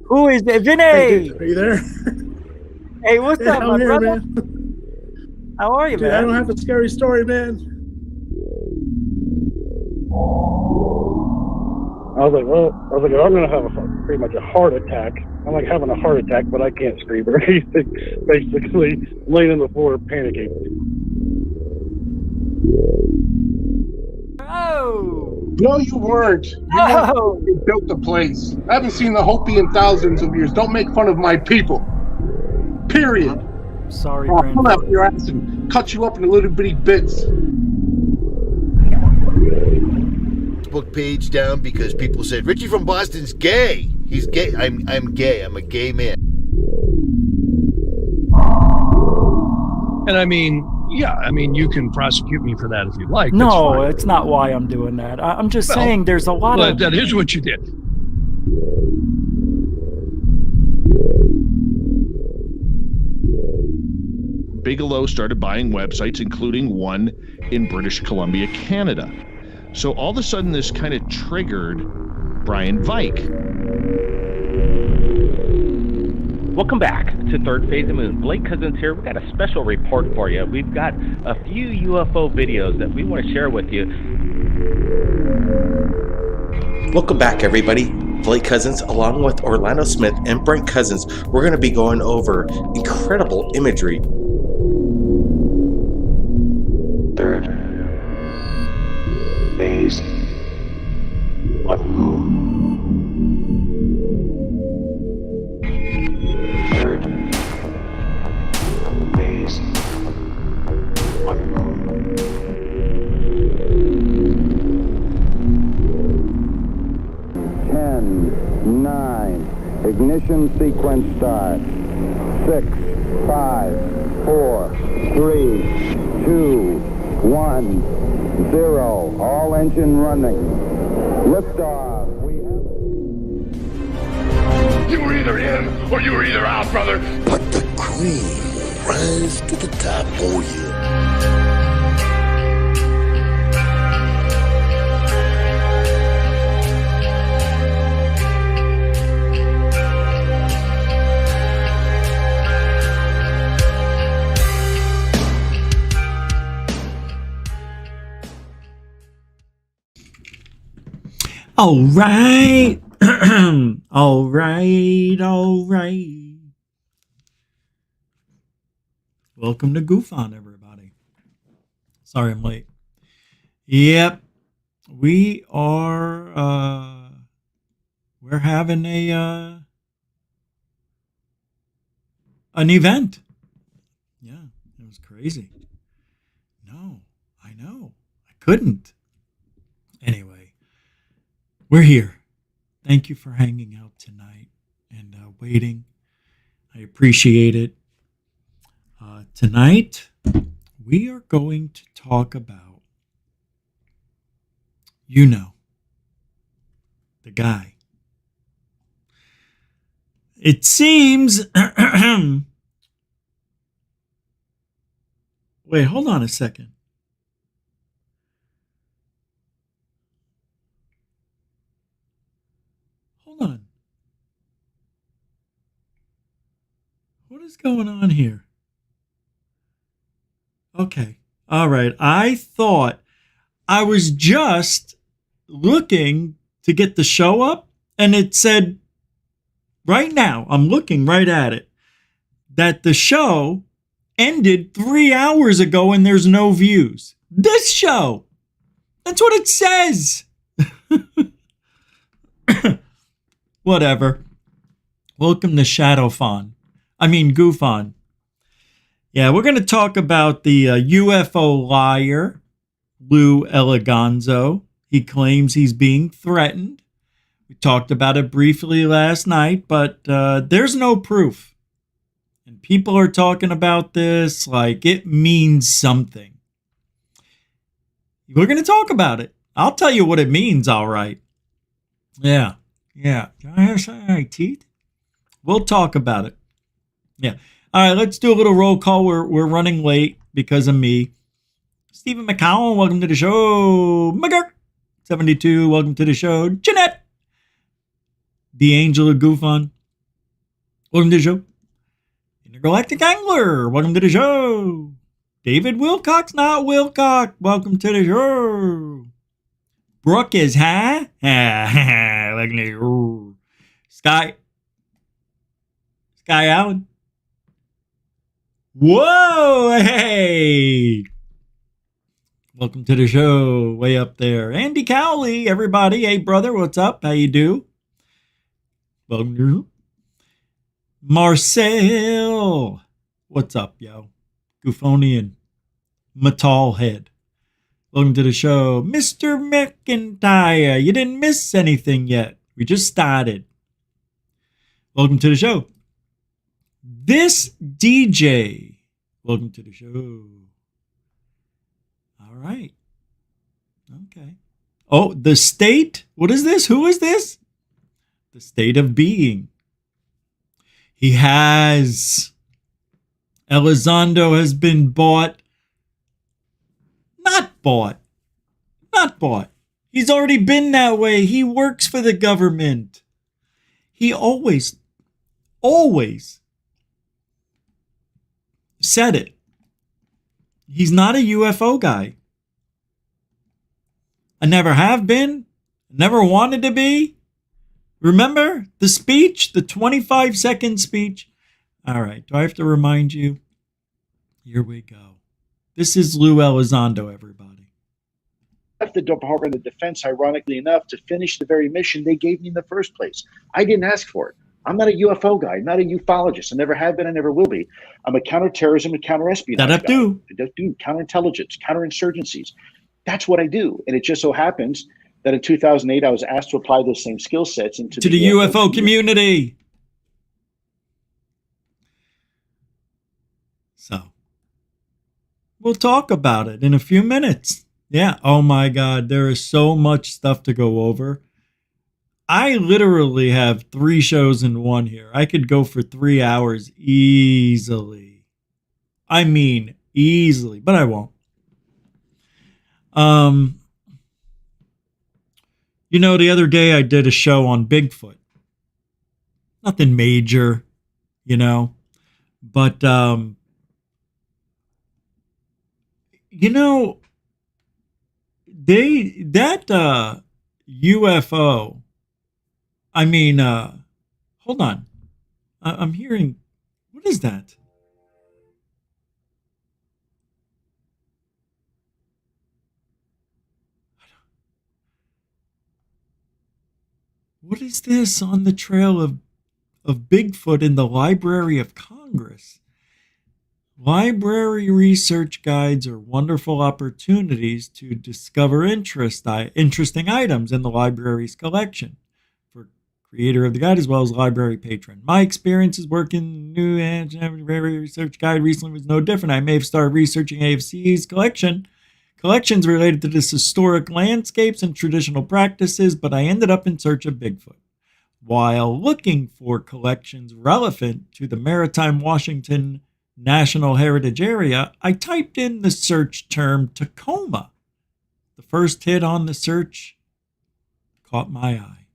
Who is it? Hey, Vinny! dude, are you there? Hey, what's Yeah, up, I'm my here, brother? man. How are you, Dude, I don't man? have a scary story, man. I was like, I'm gonna have pretty much a heart attack. I'm like having a heart attack, but I can't scream or anything. Basically, laying on the floor, panicking. Oh! No, you weren't. Oh! You built the place. I haven't seen the Hopi in thousands of years. Don't make fun of my people. Period. Sorry, I'll come Brandon. after your ass and cut you up into little bitty bits. Facebook page down because people said Richie from Boston's gay. He's gay. I'm gay. I'm a gay man. And I mean, yeah, I mean, you can prosecute me for that if you'd like. That's No, fine. it's not why I'm doing that. I'm just Well, saying there's a lot But of... that is what you did. Bigelow started buying websites, including one in British Columbia, Canada. So all of a sudden, this kind of triggered Brian Vike. Welcome back to Third Phase of Moon. Blake Cousins here. We've got a special report for you. We've got a few UFO videos that we want to share with you. Welcome back, everybody. Blake Cousins, along with Orlando Smith and Brent Cousins, we're going to be going over incredible imagery. Third phase of moon. Third phase of moon. 10, 9, ignition sequence start. 6, 5, 4, 3, 2, 1, 0. All engine running. Liftoff. You were either in or you were either out, brother. But the CRYIN rise to the top. Oh yeah. All right. All right. Welcome to GUFON, everybody. Sorry I'm late. Yep. We are we're having an event. Yeah, it was crazy. No, I know. I couldn't. Anyway, we're here. Thank you for hanging out tonight and waiting. I appreciate it. Tonight, we are going to talk about, the guy. It seems... Wait, hold on a second. Hold on. What is going on here? Okay. All right. I thought I was just looking to get the show up, and it said right now, I'm looking right at it, that the show ended 3 hours ago and there's no views. This show. That's what it says. Whatever. Welcome to GUFON. Yeah, we're going to talk about the UFO liar, Lue Eligonzo. He claims he's being threatened. We talked about it briefly last night, but there's no proof. And people are talking about this like it means something. We're going to talk about it. I'll tell you what it means, all right. Yeah. Can I have some of my teeth? We'll talk about it. Yeah. All right, let's do a little roll call. We're running late because of me. Stephen McCown, welcome to the show. McGurk, 72, welcome to the show. Jeanette, the angel of GUFON. Welcome to the show. Intergalactic Angler, welcome to the show. David Wilcox, not Wilcox, welcome to the show. Brooke is, huh? Welcome to the show. Sky Allen. Whoa, hey. Welcome to the show, way up there. Andy Cowley, everybody. Hey, brother, what's up? How you do? Welcome to the show. Marcel, what's up, yo? Goofonian, Metalhead. Welcome to the show. Mr. McIntyre, you didn't miss anything yet. We just started. Welcome to the show. This DJ, welcome to the show. All right. Okay. Oh, the state? What is this? Who is this? The state of being. He has. Elizondo has been bought. Not bought. Not bought. He's already been that way. He works for the government. He always said it. He's not a UFO guy. I never have been. Never wanted to be. Remember the speech? The 25-second speech? All right. Do I have to remind you? Here we go. This is Lue Elizondo, everybody. Left the Department of Defense, ironically enough, to finish the very mission they gave me in the first place. I didn't ask for it. I'm not a UFO guy. I'm not a ufologist. I never have been. I never will be. I'm a counterterrorism and counterespionage guy. I do counterintelligence, counterinsurgencies. That's what I do. And it just so happens that in 2008, I was asked to apply those same skill sets into the UFO community. So we'll talk about it in a few minutes. Yeah. Oh my God. There is so much stuff to go over. I literally have 3 shows in one here. I could go for 3 hours easily. I mean, easily, but I won't. You know, the other day I did a show on Bigfoot. Nothing major, you know, but, you know, that UFO, I mean, hold on. I'm hearing, what is that? What is this on the trail of Bigfoot in the Library of Congress? Library research guides are wonderful opportunities to discover interesting items in the library's collection. For creator of the guide as well as library patron. My experiences working new library research guide recently was no different. I may have started researching AFC's collections related to this historic landscapes and traditional practices, but I ended up in search of Bigfoot. While looking for collections relevant to the Maritime Washington National Heritage Area, I typed in the search term Tacoma. The first hit on the search caught my eye.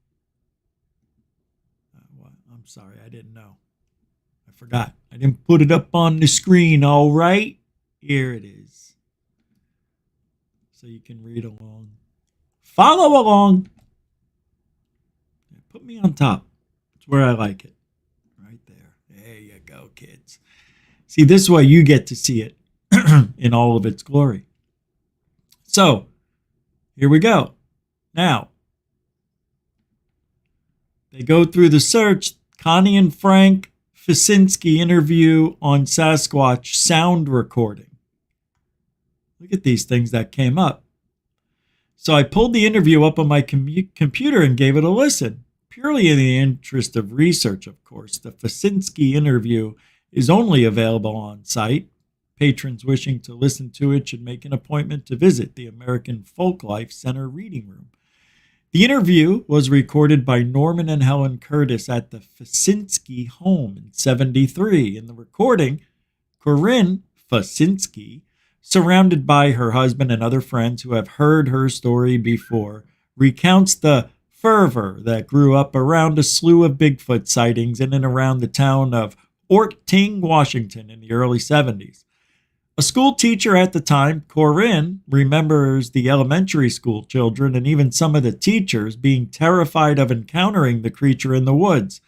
I'm sorry, I didn't know. I forgot. I didn't put it up on the screen, all right? Here it is. So you can read along. Follow along. Put me on top. It's where I like it. Right there. There you go, kids. See, this way you get to see it in all of its glory. So, here we go. Now, they go through the search. Connie and Frank Fasinski interview on Sasquatch sound recording. Look at these things that came up. So I pulled the interview up on my computer and gave it a listen. Purely in the interest of research, of course. The Fasinski interview is only available on site. Patrons wishing to listen to it should make an appointment to visit the American Folklife Center Reading Room. The interview was recorded by Norman and Helen Curtis at the Fasinski home in 1973. In the recording, CRYIN Fasinski, surrounded by her husband and other friends who have heard her story before, recounts the fervor that grew up around a slew of Bigfoot sightings in and around the town of Orting, Washington in the early 70s. A school teacher at the time, CRYIN, remembers the elementary school children and even some of the teachers being terrified of encountering the creature in the woods.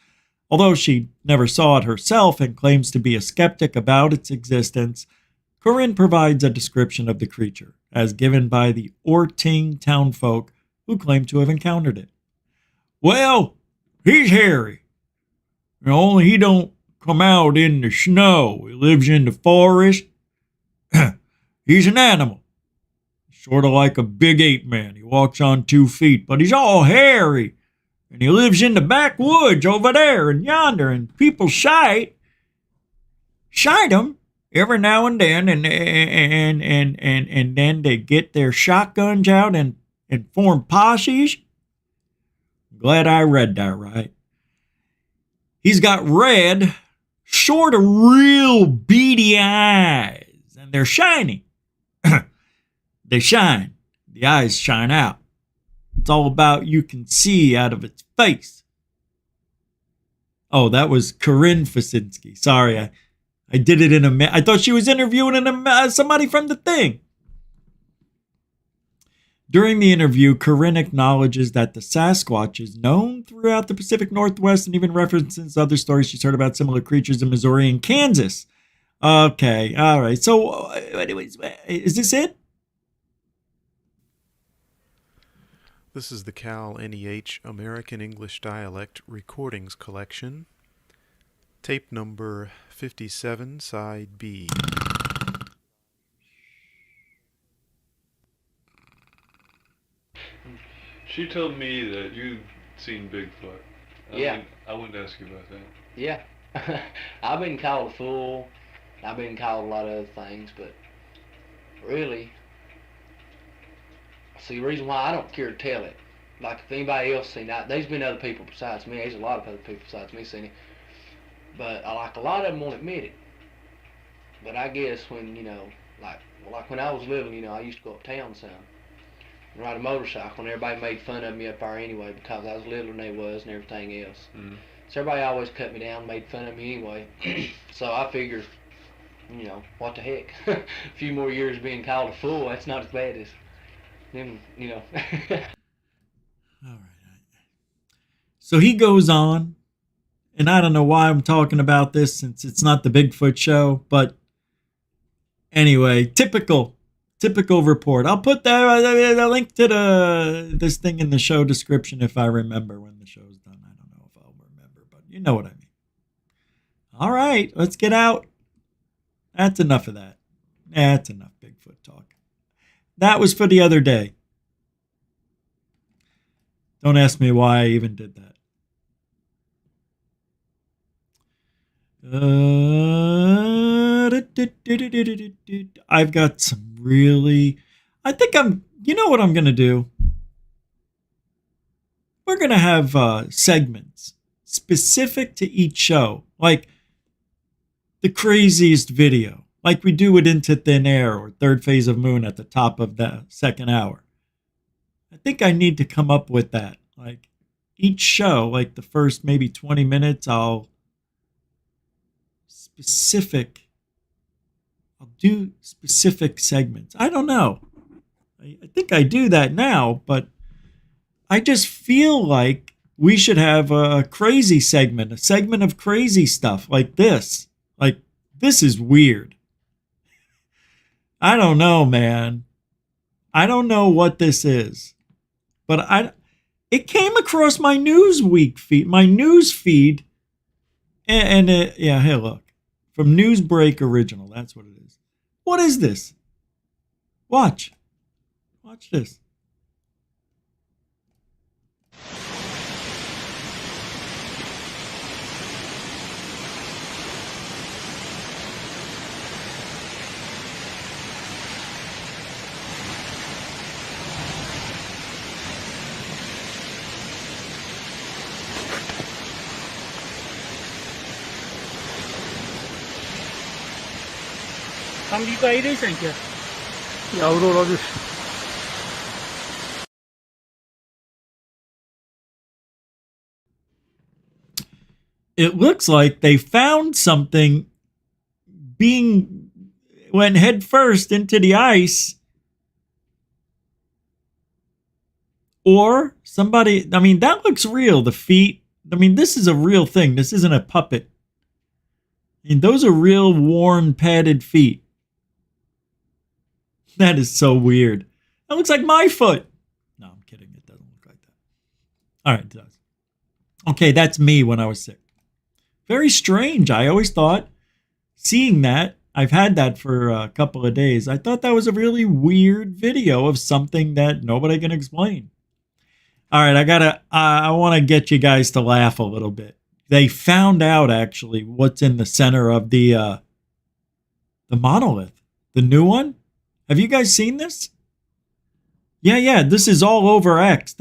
Although she never saw it herself and claims to be a skeptic about its existence, CRYIN provides a description of the creature, as given by the Orting townfolk who claim to have encountered it. Well, he's hairy. Only he don't come out in the snow. He lives in the forest. He's an animal. Sort of like a big ape man. He walks on 2 feet, but he's all hairy. And he lives in the backwoods over there and yonder, and people sight him every now and then, and then they get their shotguns out and form posses. Glad I read that right. He's got red, sort of real beady eyes, and they're shiny. They shine. The eyes shine out. It's all about you can see out of its face. Oh, that was Corinne Fasinski. Sorry, I did it in I thought she was interviewing somebody from the thing. During the interview, Corinne acknowledges that the Sasquatch is known throughout the Pacific Northwest and even references other stories she's heard about similar creatures in Missouri and Kansas. Okay, all right. So, anyways, is this it? This is the Cal NEH American English Dialect Recordings Collection. Tape number 57, Side B. She told me that you'd seen Bigfoot. I wanted to ask you about that. Yeah. I've been called a fool. I've been called a lot of other things, but really, see, the reason why I don't care to tell it, like if anybody else seen that, there's been other people besides me, there's a lot of other people besides me seen it, but like a lot of them won't admit it. But I guess when, like when I was little, I used to go uptown some and ride a motorcycle, and everybody made fun of me up there anyway because I was littler than they was and everything else. Mm-hmm. So everybody always cut me down, made fun of me anyway. So I figured, what the heck? A few more years being called a fool, that's not as bad as them, All right. So he goes on, and I don't know why I'm talking about this since it's not the Bigfoot show, but anyway, typical report. I'll put the link to this thing in the show description if I remember when the show's done. I don't know if I'll remember, but you know what I mean. All right, let's get out. That's enough of that. That's enough Bigfoot talk. That was for the other day. Don't ask me why I even did that. I've got some really... I think you know what I'm going to do? We're going to have segments specific to each show. Like the craziest video. Like we do it Into Thin Air or Third Phase of Moon at the top of the second hour. I think I need to come up with that. Like each show, like the first maybe 20 minutes, I'll do specific segments. I don't know. I think I do that now, but I just feel like we should have a crazy segment, a segment of crazy stuff like this. Like, this is weird. I don't know, man. I don't know what this is, but it came across my news feed, and hey, look, from Newsbreak Original. That's what it is. What is this? Watch this. Tam dito ay Dyson kya? Ya, bro, it looks like they found something went head first into the ice. Or somebody, I mean, that looks real. The feet, I mean, this is a real thing. This isn't a puppet. I mean, those are real worn, padded feet. That is so weird. That looks like my foot. No, I'm kidding. It doesn't look like that. All right, it does. Okay, that's me when I was sick. Very strange. I always thought, seeing that, I've had that for a couple of days. I thought that was a really weird video of something that nobody can explain. All right, I want to get you guys to laugh a little bit. They found out actually what's in the center of the monolith, the new one. Have you guys seen this? Yeah, this is all over X.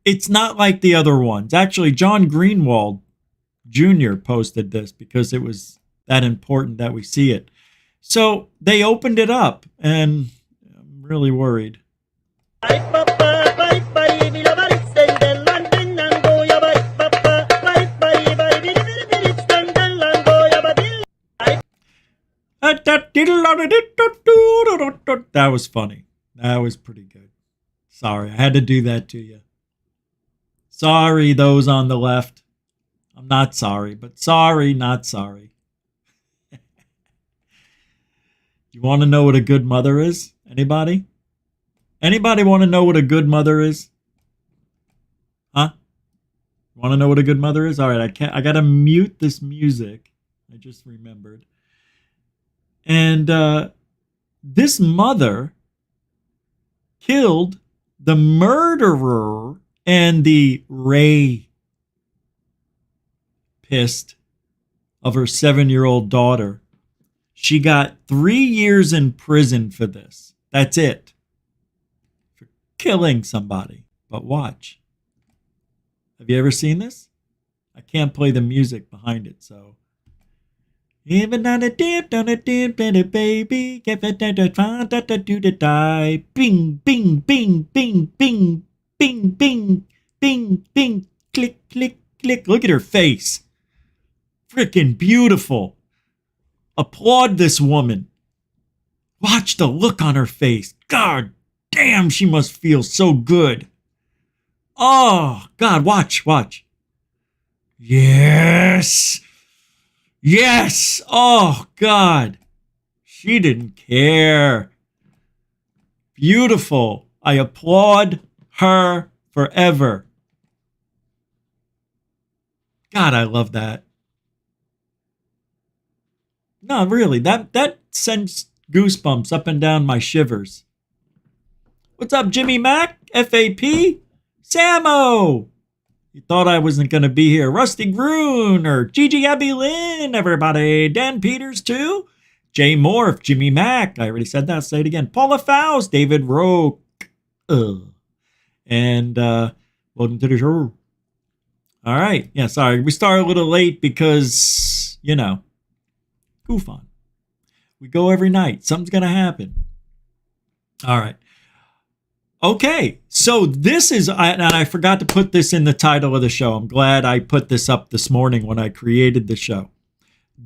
It's not like the other ones. Actually, John Greenwald Jr. posted this because it was that important that we see it. So they opened it up, and I'm really worried. That was funny. That was pretty good. Sorry, I had to do that to you. Sorry, those on the left. I'm not sorry, but sorry, not sorry. You want to know what a good mother is? Anybody? Anybody want to know what a good mother is? Huh? Want to know what a good mother is? All right, I got to mute this music. I just remembered. And this mother killed the murderer and the rapist of her 7-year-old daughter. She got 3 years in prison for this. That's it. For killing somebody. But watch. Have you ever seen this? I can't play the music behind it, so. Even on a dip, on a dip, and a baby, get that do the die. Bing, bing, bing, bing, bing, bing, bing, bing, bing, click, click, click. Look at her face. Freaking beautiful. Applaud this woman. Watch the look on her face. God damn, she must feel so good. Oh, God, watch. Yes. Yes. Oh, God. She didn't care. Beautiful. I applaud her forever. God, I love that. No, really, that sends goosebumps up and down my shivers. What's up, Jimmy Mack? FAP? Samo! You thought I wasn't going to be here. Rusty Groon or Gigi Abby Lynn, everybody. Dan Peters, too. Jay Morph, Jimmy Mack. I already said that. I'll say it again. Paula Faust, David Roke. And welcome to the show. All right. Yeah, sorry. We started a little late because, you know, GUFON. We go every night. Something's going to happen. All right. Okay, so this is, and I forgot to put this in the title of the show. I'm glad I put this up this morning when I created the show.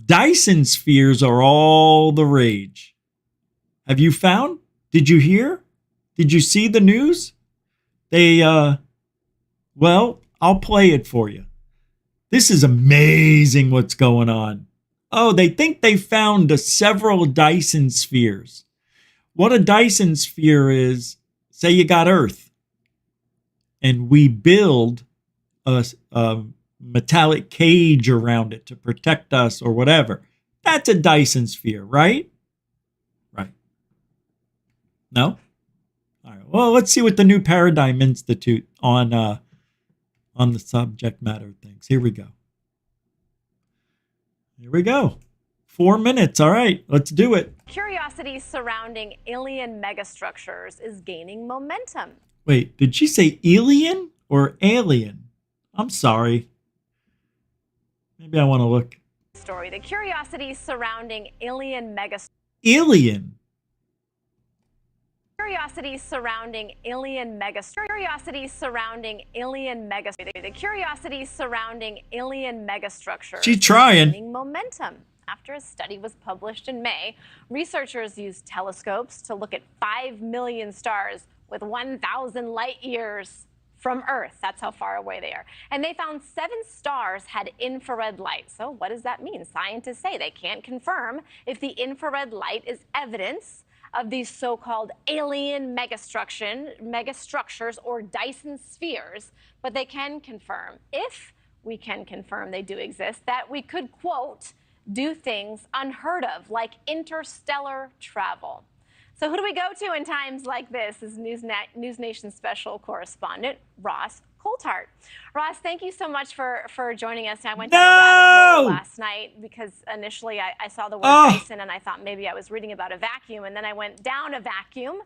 Dyson spheres are all the rage. Have you found? Did you hear? Did you see the news? Well, I'll play it for you. This is amazing what's going on. Oh, they think they found several Dyson spheres. What a Dyson sphere is, say you got Earth, and we build a metallic cage around it to protect us or whatever. That's a Dyson sphere, right? Right. No? All right. Well, let's see what the New Paradigm Institute on the subject matter thinks. Here we go. 4 minutes. All right, let's do it. Curiosity surrounding alien megastructures is gaining momentum. Wait, did she say alien or alien? I'm sorry. Maybe I want to look. Story. The curiosity surrounding alien megastructures. Alien. Curiosity surrounding alien megastructures. Curiosity surrounding alien megastructures. The curiosity surrounding alien megastructures. She trying. Gaining momentum. After a study was published in May, researchers used telescopes to look at 5 million stars with 1,000 light years from Earth. That's how far away they are. And they found 7 stars had infrared light. So what does that mean? Scientists say they can't confirm if the infrared light is evidence of these so-called alien megastructures or Dyson spheres, but they can confirm, if we can confirm they do exist, that we could, quote, do things unheard of, like interstellar travel. So who do we go to in times like this? Is News Nation special correspondent Ross Coulthart. Ross, thank you so much for joining us. I went down a rabbit hole last night because initially I saw the word Dyson and I thought maybe I was reading about a vacuum, and then I went down a vacuum.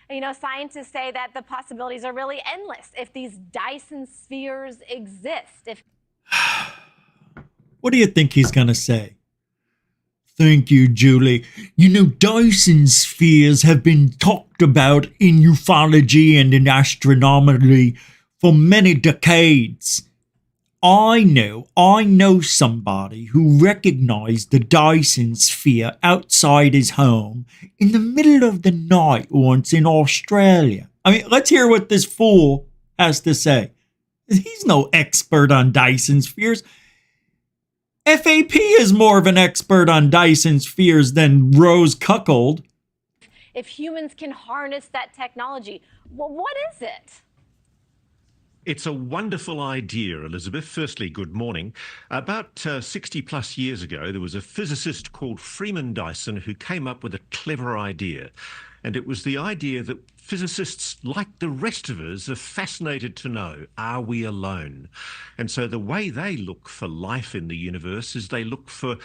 You know, scientists say that the possibilities are really endless if these Dyson spheres exist. What do you think he's going to say? Thank you, Julie. You know, Dyson spheres have been talked about in ufology and in astronomy for many decades. I know somebody who recognized the Dyson sphere outside his home in the middle of the night once in Australia. I mean, let's hear what this fool has to say. He's no expert on Dyson spheres. FAP is more of an expert on Dyson spheres than Rose Cuckold. If humans can harness that technology, well, what is it? It's a wonderful idea, Elizabeth. Firstly, good morning. About 60 plus years ago, there was a physicist called Freeman Dyson who came up with a clever idea. And it was the idea that physicists, like the rest of us, are fascinated to know, are we alone? And so the way they look for life in the universe is they look for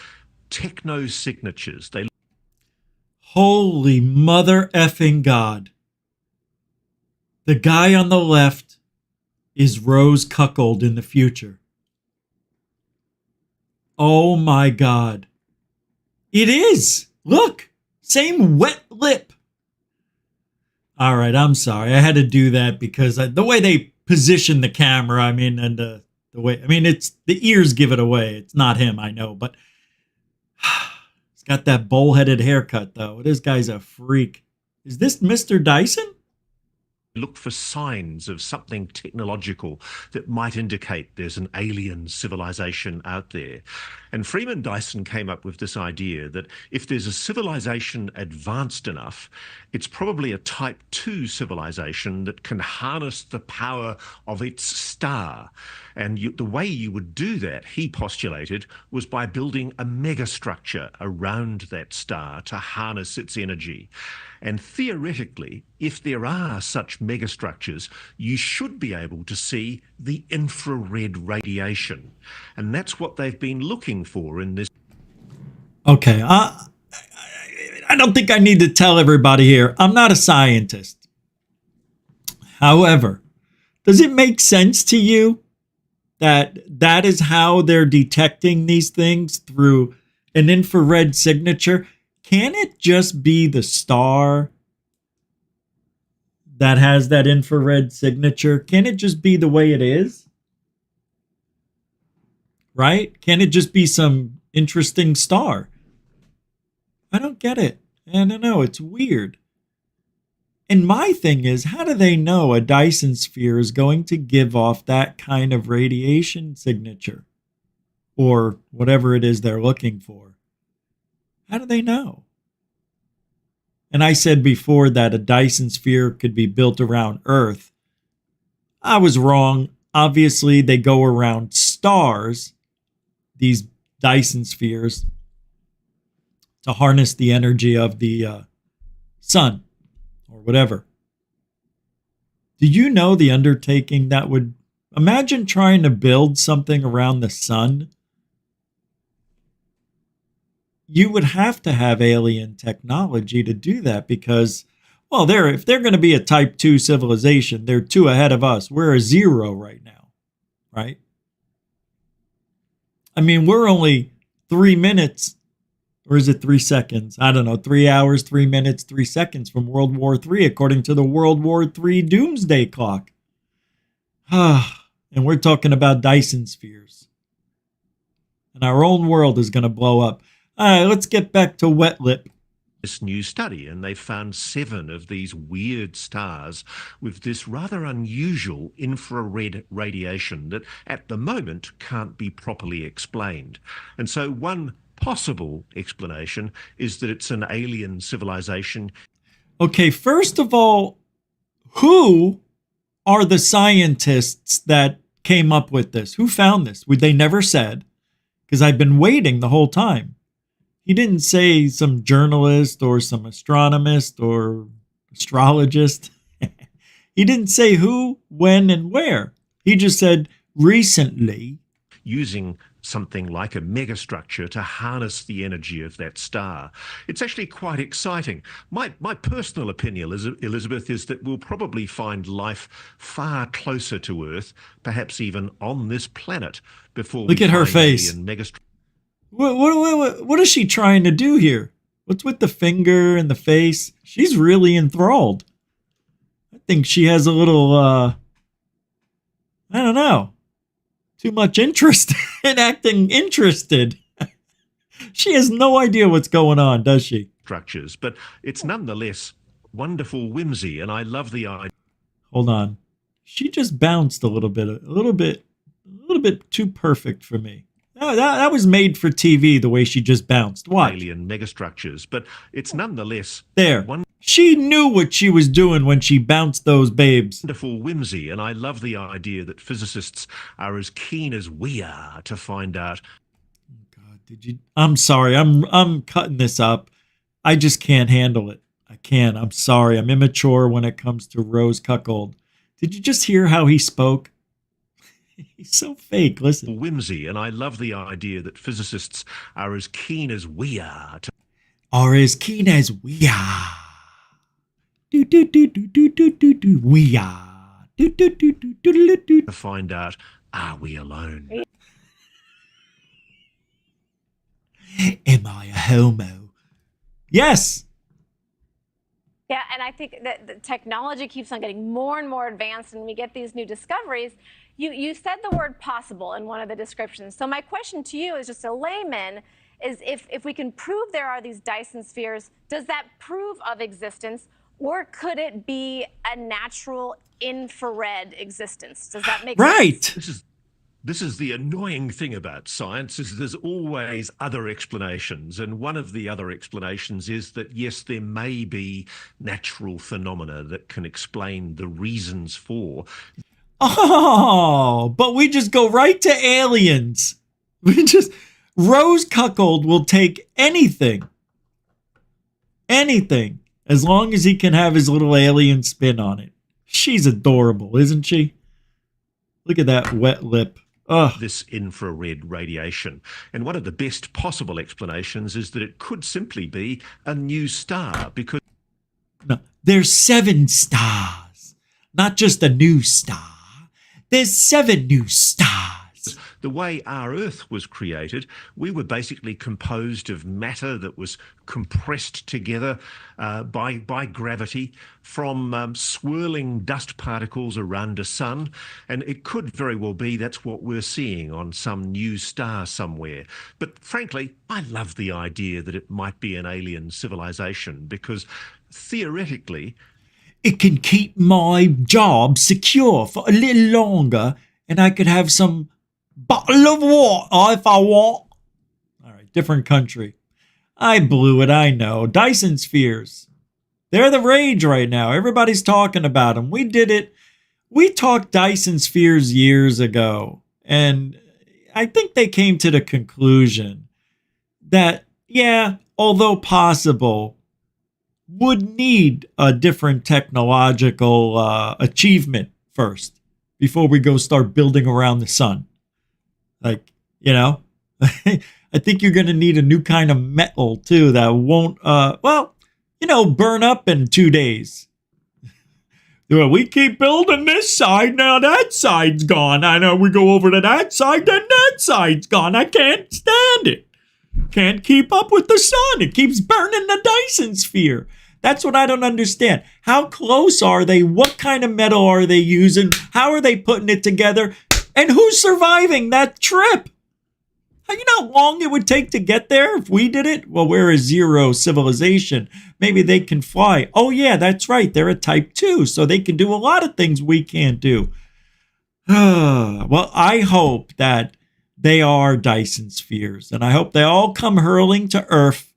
techno-signatures. Holy mother effing God. The guy on the left is Rose Cuckold in the future. Oh my God. It is. Look, same wet lip. All right, I'm sorry. I had to do that because the way they position the camera, I mean, and the way, I mean, it's the ears give it away. It's not him, I know, but he's got that bowl-headed haircut, though. This guy's a freak. Is this Mr. Dyson? Look for signs of something technological that might indicate there's an alien civilization out there. And Freeman Dyson came up with this idea that if there's a civilization advanced enough, it's probably a type 2 civilization that can harness the power of its star. And the way you would do that, he postulated, was by building a megastructure around that star to harness its energy. And theoretically, if there are such megastructures, you should be able to see the infrared radiation. And that's what they've been looking for in this. Okay, I don't think I need to tell everybody here. I'm not a scientist. However, does it make sense to you that that is how they're detecting these things through an infrared signature? Can it just be the star that has that infrared signature? Can it just be the way it is? Right? Can it just be some interesting star? I don't get it. I don't know. It's weird. And my thing is, how do they know a Dyson sphere is going to give off that kind of radiation signature? Or whatever it is they're looking for. How do they know? And I said before that a Dyson sphere could be built around Earth. I was wrong. Obviously, they go around stars, these Dyson spheres, to harness the energy of the sun or whatever. Did you know the undertaking that would... Imagine trying to build something around the sun. You would have to have alien technology to do that because, well, if they're going to be a type 2 civilization, they're 2 ahead of us. We're a 0 right now, right? I mean, we're only 3 minutes Or is it 3 seconds? I don't know. 3 hours, 3 minutes, 3 seconds from World War III, according to the World War III doomsday clock. And we're talking about Dyson spheres. And our own world is going to blow up. All right, let's get back to wet lip. This new study, and they found 7 of these weird stars with this rather unusual infrared radiation that at the moment can't be properly explained. And so one possible explanation is that it's an alien civilization. Okay, first of all, who are the scientists that came up with this? Who found this? They never said, because I've been waiting the whole time. He didn't say some journalist or some astronomist or astrologist. He didn't say who, when, and where. He just said recently. Using something like a megastructure to harness the energy of that star. It's actually quite exciting. My personal opinion, Elizabeth, is that we'll probably find life far closer to Earth, perhaps even on this planet, before Look we at her find face. alien megastructure. What is she trying to do here? What's with the finger and the face? She's really enthralled. I think she has a little, I don't know, too much interest in acting interested. She has no idea what's going on, does she? Structures, but it's nonetheless wonderful whimsy, and I love the idea. Hold on. She just bounced a little bit too perfect for me. That was made for TV, the way she just bounced. Watch. Alien megastructures, but it's nonetheless there. She knew what she was doing when she bounced those babes. Wonderful whimsy, and I love the idea that physicists are as keen as we are to find out. I'm sorry. I'm cutting this up. I just can't handle it. I can't. I'm sorry. I'm immature when it comes to Rose Cuckold. Did you just hear how he spoke? He's so fake. Listen. Whimsy, and I love the idea that physicists are as keen as we are to. Are as keen as we are. Do do do do do do do do. We are. Do do do do do do do. To find out, are we alone? Am I a homo? Yes. Yeah, and I think that the technology keeps on getting more and more advanced, and we get these new discoveries. You said the word possible in one of the descriptions. So my question to you, as just a layman, is if we can prove there are these Dyson spheres, does that prove of existence, or could it be a natural infrared existence? Does that make sense? This is the annoying thing about science, is there's always other explanations. And one of the other explanations is that, yes, there may be natural phenomena that can explain the reasons for. Oh, but we just go right to aliens. Rose Cuckold will take anything. Anything. As long as he can have his little alien spin on it. She's adorable, isn't she? Look at that wet lip. This infrared radiation. And one of the best possible explanations is that it could simply be a new star, because no, there's 7 stars, not just a new star. There's 7 new stars. The way our Earth was created, we were basically composed of matter that was compressed together by gravity from swirling dust particles around a sun. And it could very well be that's what we're seeing on some new star somewhere. But frankly, I love the idea that it might be an alien civilization, because theoretically, it can keep my job secure for a little longer, and I could have some bottle of water if I want. All right, different country. I blew it, I know. Dyson spheres. They're the rage right now. Everybody's talking about them. We did it. We talked Dyson spheres years ago, and I think they came to the conclusion that, yeah, although possible, would need a different technological achievement first before we go start building around the sun. Like, you know, I think you're going to need a new kind of metal too that won't, burn up in 2 days. We keep building this side, now that side's gone. I know we go over to that side, then that side's gone. I can't stand it. can't keep up with the sun. It keeps burning the Dyson sphere. That's what I don't understand. How close are they? What kind of metal are they using? How are they putting it together? And who's surviving that trip? You know how long it would take to get there if we did it? Well, we're a zero civilization. Maybe they can fly. Oh, yeah, that's right. They're a type 2, so they can do a lot of things we can't do. Well, I hope that they are Dyson spheres, and I hope they all come hurling to Earth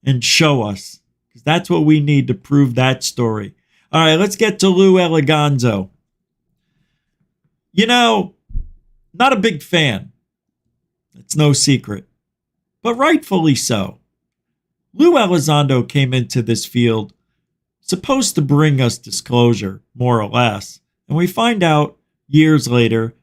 and show us, because that's what we need to prove that story. All right, let's get to Lue Eligonzo. You know, not a big fan. It's no secret, but rightfully so. Lue Elizondo came into this field supposed to bring us disclosure, more or less, and we find out years later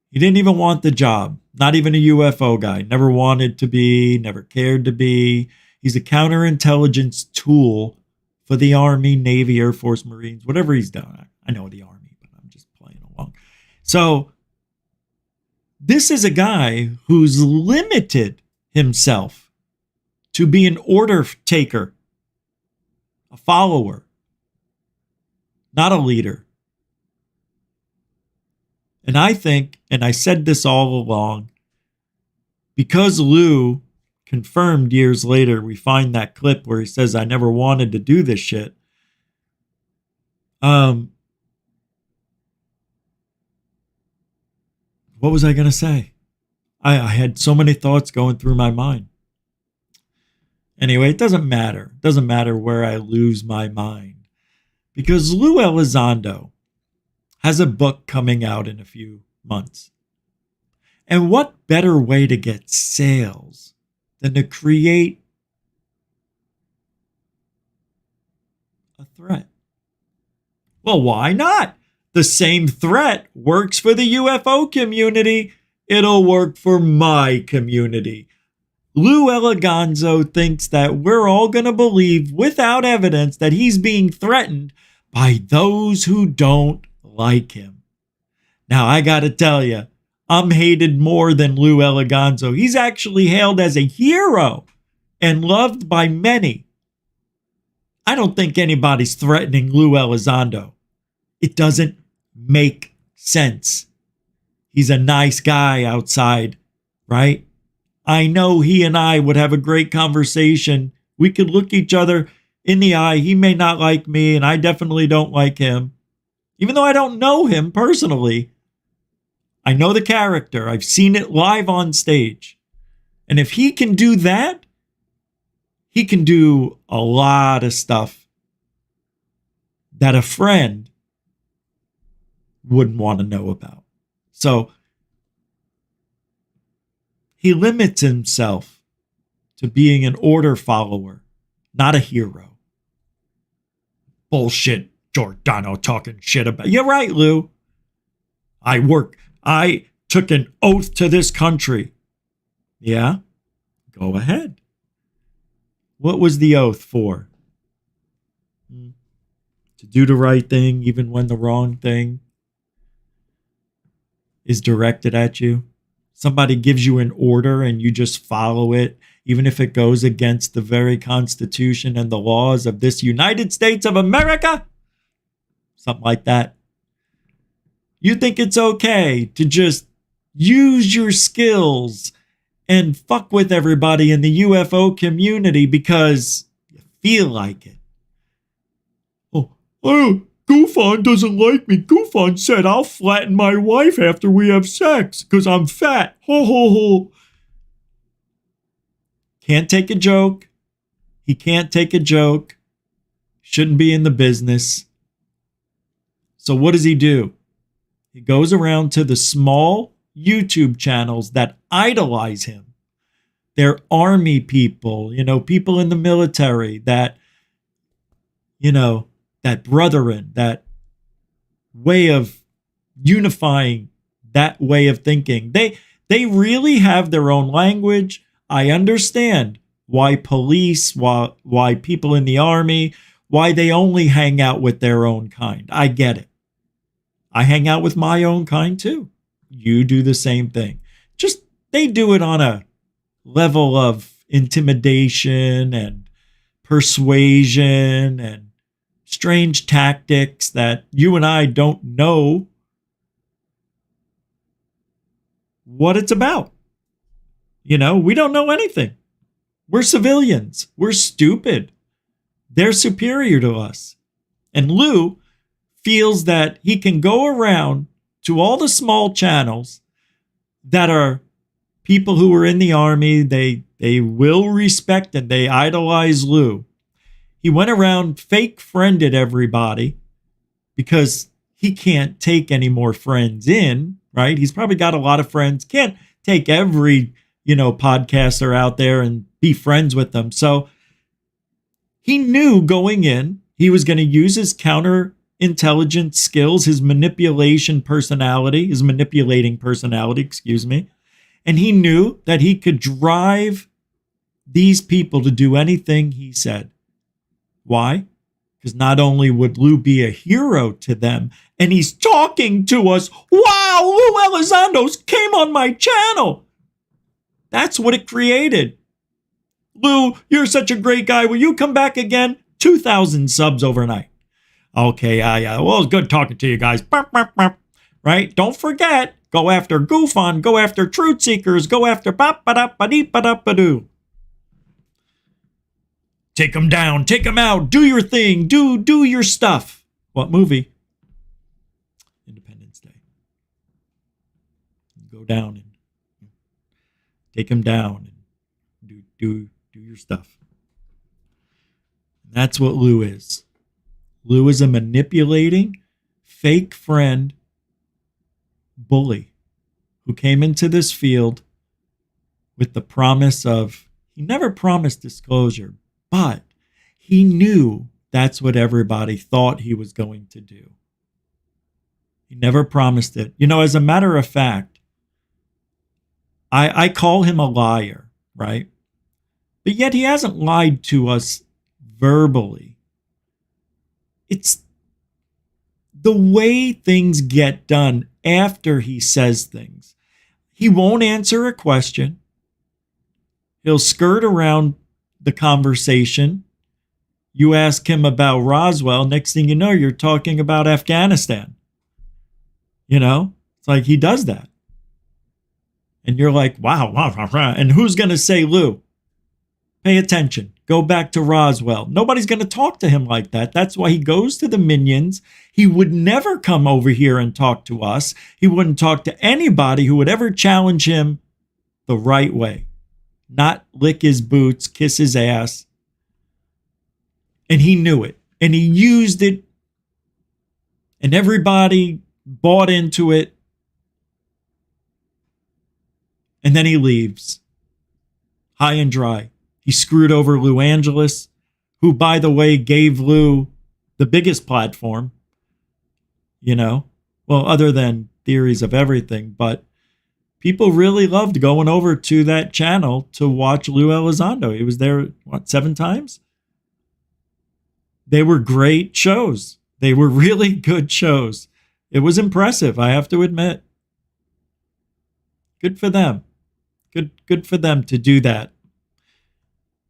he didn't even want the job, not even a UFO guy, never wanted to be, never cared to be. He's a counterintelligence tool for the Army, Navy, Air Force, Marines, whatever he's done. I know the Army, but I'm just playing along. So this is a guy who's limited himself to be an order taker, a follower, not a leader. And I think, and I said this all along, because Lue confirmed years later, we find that clip where he says, I never wanted to do this shit. What was I going to say? I had so many thoughts going through my mind. Anyway, it doesn't matter. It doesn't matter where I lose my mind. Because Lue Elizondo has a book coming out in a few months. And what better way to get sales than to create a threat? Well, why not? The same threat works for the UFO community. It'll work for my community. Lue Eligonzo thinks that we're all going to believe without evidence that he's being threatened by those who don't like him. Now, I got to tell you, I'm hated more than Lue Eligonzo. He's actually hailed as a hero and loved by many. I don't think anybody's threatening Lue Elizondo. It doesn't make sense. He's a nice guy outside, right? I know he and I would have a great conversation. We could look each other in the eye. He may not like me, and I definitely don't like him. Even though I don't know him personally, I know the character. I've seen it live on stage. And if he can do that, he can do a lot of stuff that a friend wouldn't want to know about. So he limits himself to being an order follower, not a hero. Bullshit, Giordano talking shit about. You're right, Lou. I took an oath to this country. Yeah, go ahead. What was the oath for? To do the right thing even when the wrong thing is directed at you. Somebody gives you an order and you just follow it, even if it goes against the very Constitution and the laws of this United States of America. Something like that. You think it's okay to just use your skills and fuck with everybody in the UFO community because you feel like it. Oh, GUFON doesn't like me. GUFON said I'll flatten my wife after we have sex because I'm fat. Ho, ho, ho. Can't take a joke. He can't take a joke. Shouldn't be in the business. So what does he do? He goes around to the small YouTube channels that idolize him. They're army people, people in the military that, that brethren, that way of unifying, that way of thinking. They really have their own language. I understand why police, why people in the army, why they only hang out with their own kind. I get it. I hang out with my own kind too. You do the same thing. Just they do it on a level of intimidation and persuasion and strange tactics that you and I don't know what it's about. You know, we don't know anything. We're civilians. We're stupid. They're superior to us. And Lue feels that he can go around to all the small channels that are people who are in the army. They will respect and they idolize Lue. He went around fake friended everybody because he can't take any more friends in, right? He's probably got a lot of friends. Can't take every, podcaster out there and be friends with them. So he knew going in, he was going to use his counterintelligence skills, his manipulating personality, and he knew that he could drive these people to do anything he said. Why? Because not only would Lue be a hero to them, and he's talking to us, wow, Lue Elizondo came on my channel. That's what it created. Lue, you're such a great guy. Will you come back again? 2,000 subs overnight. Okay, yeah. Well, it's good talking to you guys. Right? Don't forget, go after GUFON, go after truth seekers, go after ba-ba-da-ba-dee-ba-da-ba-doo. Take them down, take them out, do your thing, do your stuff. What movie? Independence Day. Go down and take them down and do your stuff. That's what Lue is. Lue is a manipulating, fake friend bully who came into this field with the promise of, he never promised disclosure, but he knew that's what everybody thought he was going to do. He never promised it. As a matter of fact, I call him a liar, right? But yet he hasn't lied to us verbally. It's the way things get done after he says things. He won't answer a question. He'll skirt around the conversation. You ask him about Roswell, next thing you know, you're talking about Afghanistan. It's like he does that. And you're like, wow. And who's going to say, Lue, pay attention. Go back to Roswell. Nobody's going to talk to him like that. That's why he goes to the minions. He would never come over here and talk to us. He wouldn't talk to anybody who would ever challenge him the right way. Not lick his boots, kiss his ass. And he knew it. And he used it. And everybody bought into it. And then he leaves. High and dry. He screwed over Lue Angeles, who, by the way, gave Lue the biggest platform. Well, other than Theories of Everything. But people really loved going over to that channel to watch Lue Elizondo. He was there, 7 times? They were great shows. They were really good shows. It was impressive, I have to admit. Good for them. Good for them to do that.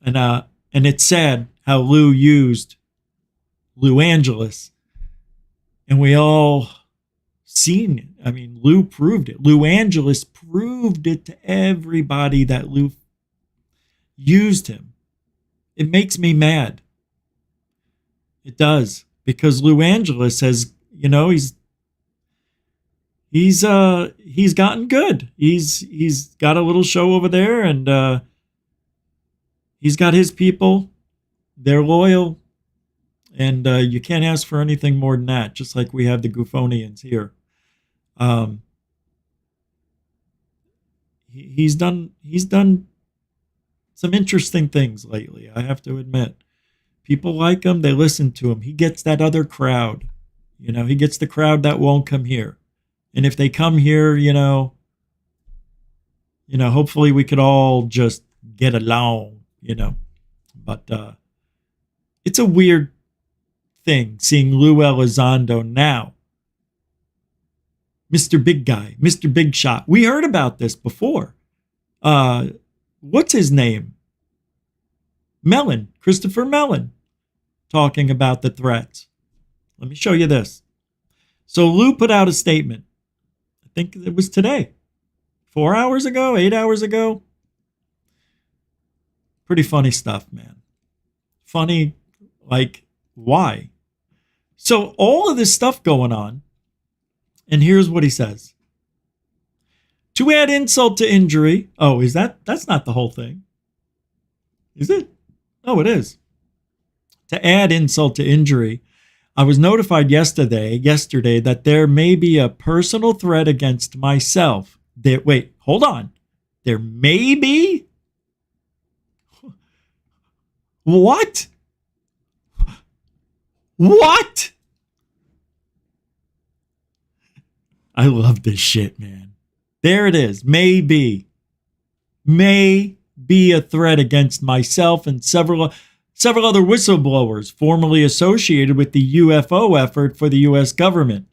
And it's sad how Lue used Lue Angeles. And we all seen it. I mean, Lue proved it. Lue Angeles proved it to everybody that Lue used him. It makes me mad. It does. Because Lue Angeles has, he's gotten good. He's got a little show over there, and he's got his people. They're loyal, and you can't ask for anything more than that. Just like we have the GUFOnians here. He's done some interesting things lately, I have to admit. People like him. They listen to him. He gets that other crowd. He gets the crowd that won't come here. And if they come here, hopefully we could all just get along, But it's a weird thing seeing Lue Elizondo now. Mr. Big Guy, Mr. Big Shot. We heard about this before. Lue what's his name? Mellon, Christopher Mellon, talking about the threats. Let me show you this. So Lue put out a statement. I think it was today. 4 hours ago, 8 hours ago. Pretty funny stuff, man. Funny, like, why? So all of this stuff going on, and here's what he says. To add insult to injury. Oh, that's not the whole thing. Is it? Oh, it is. To add insult to injury, I was notified yesterday that there may be a personal threat against myself. Wait, hold on. There may be? What? What? I love this shit, man. There it is. Maybe. May be a threat against myself and several other whistleblowers formerly associated with the UFO effort for the U.S. government.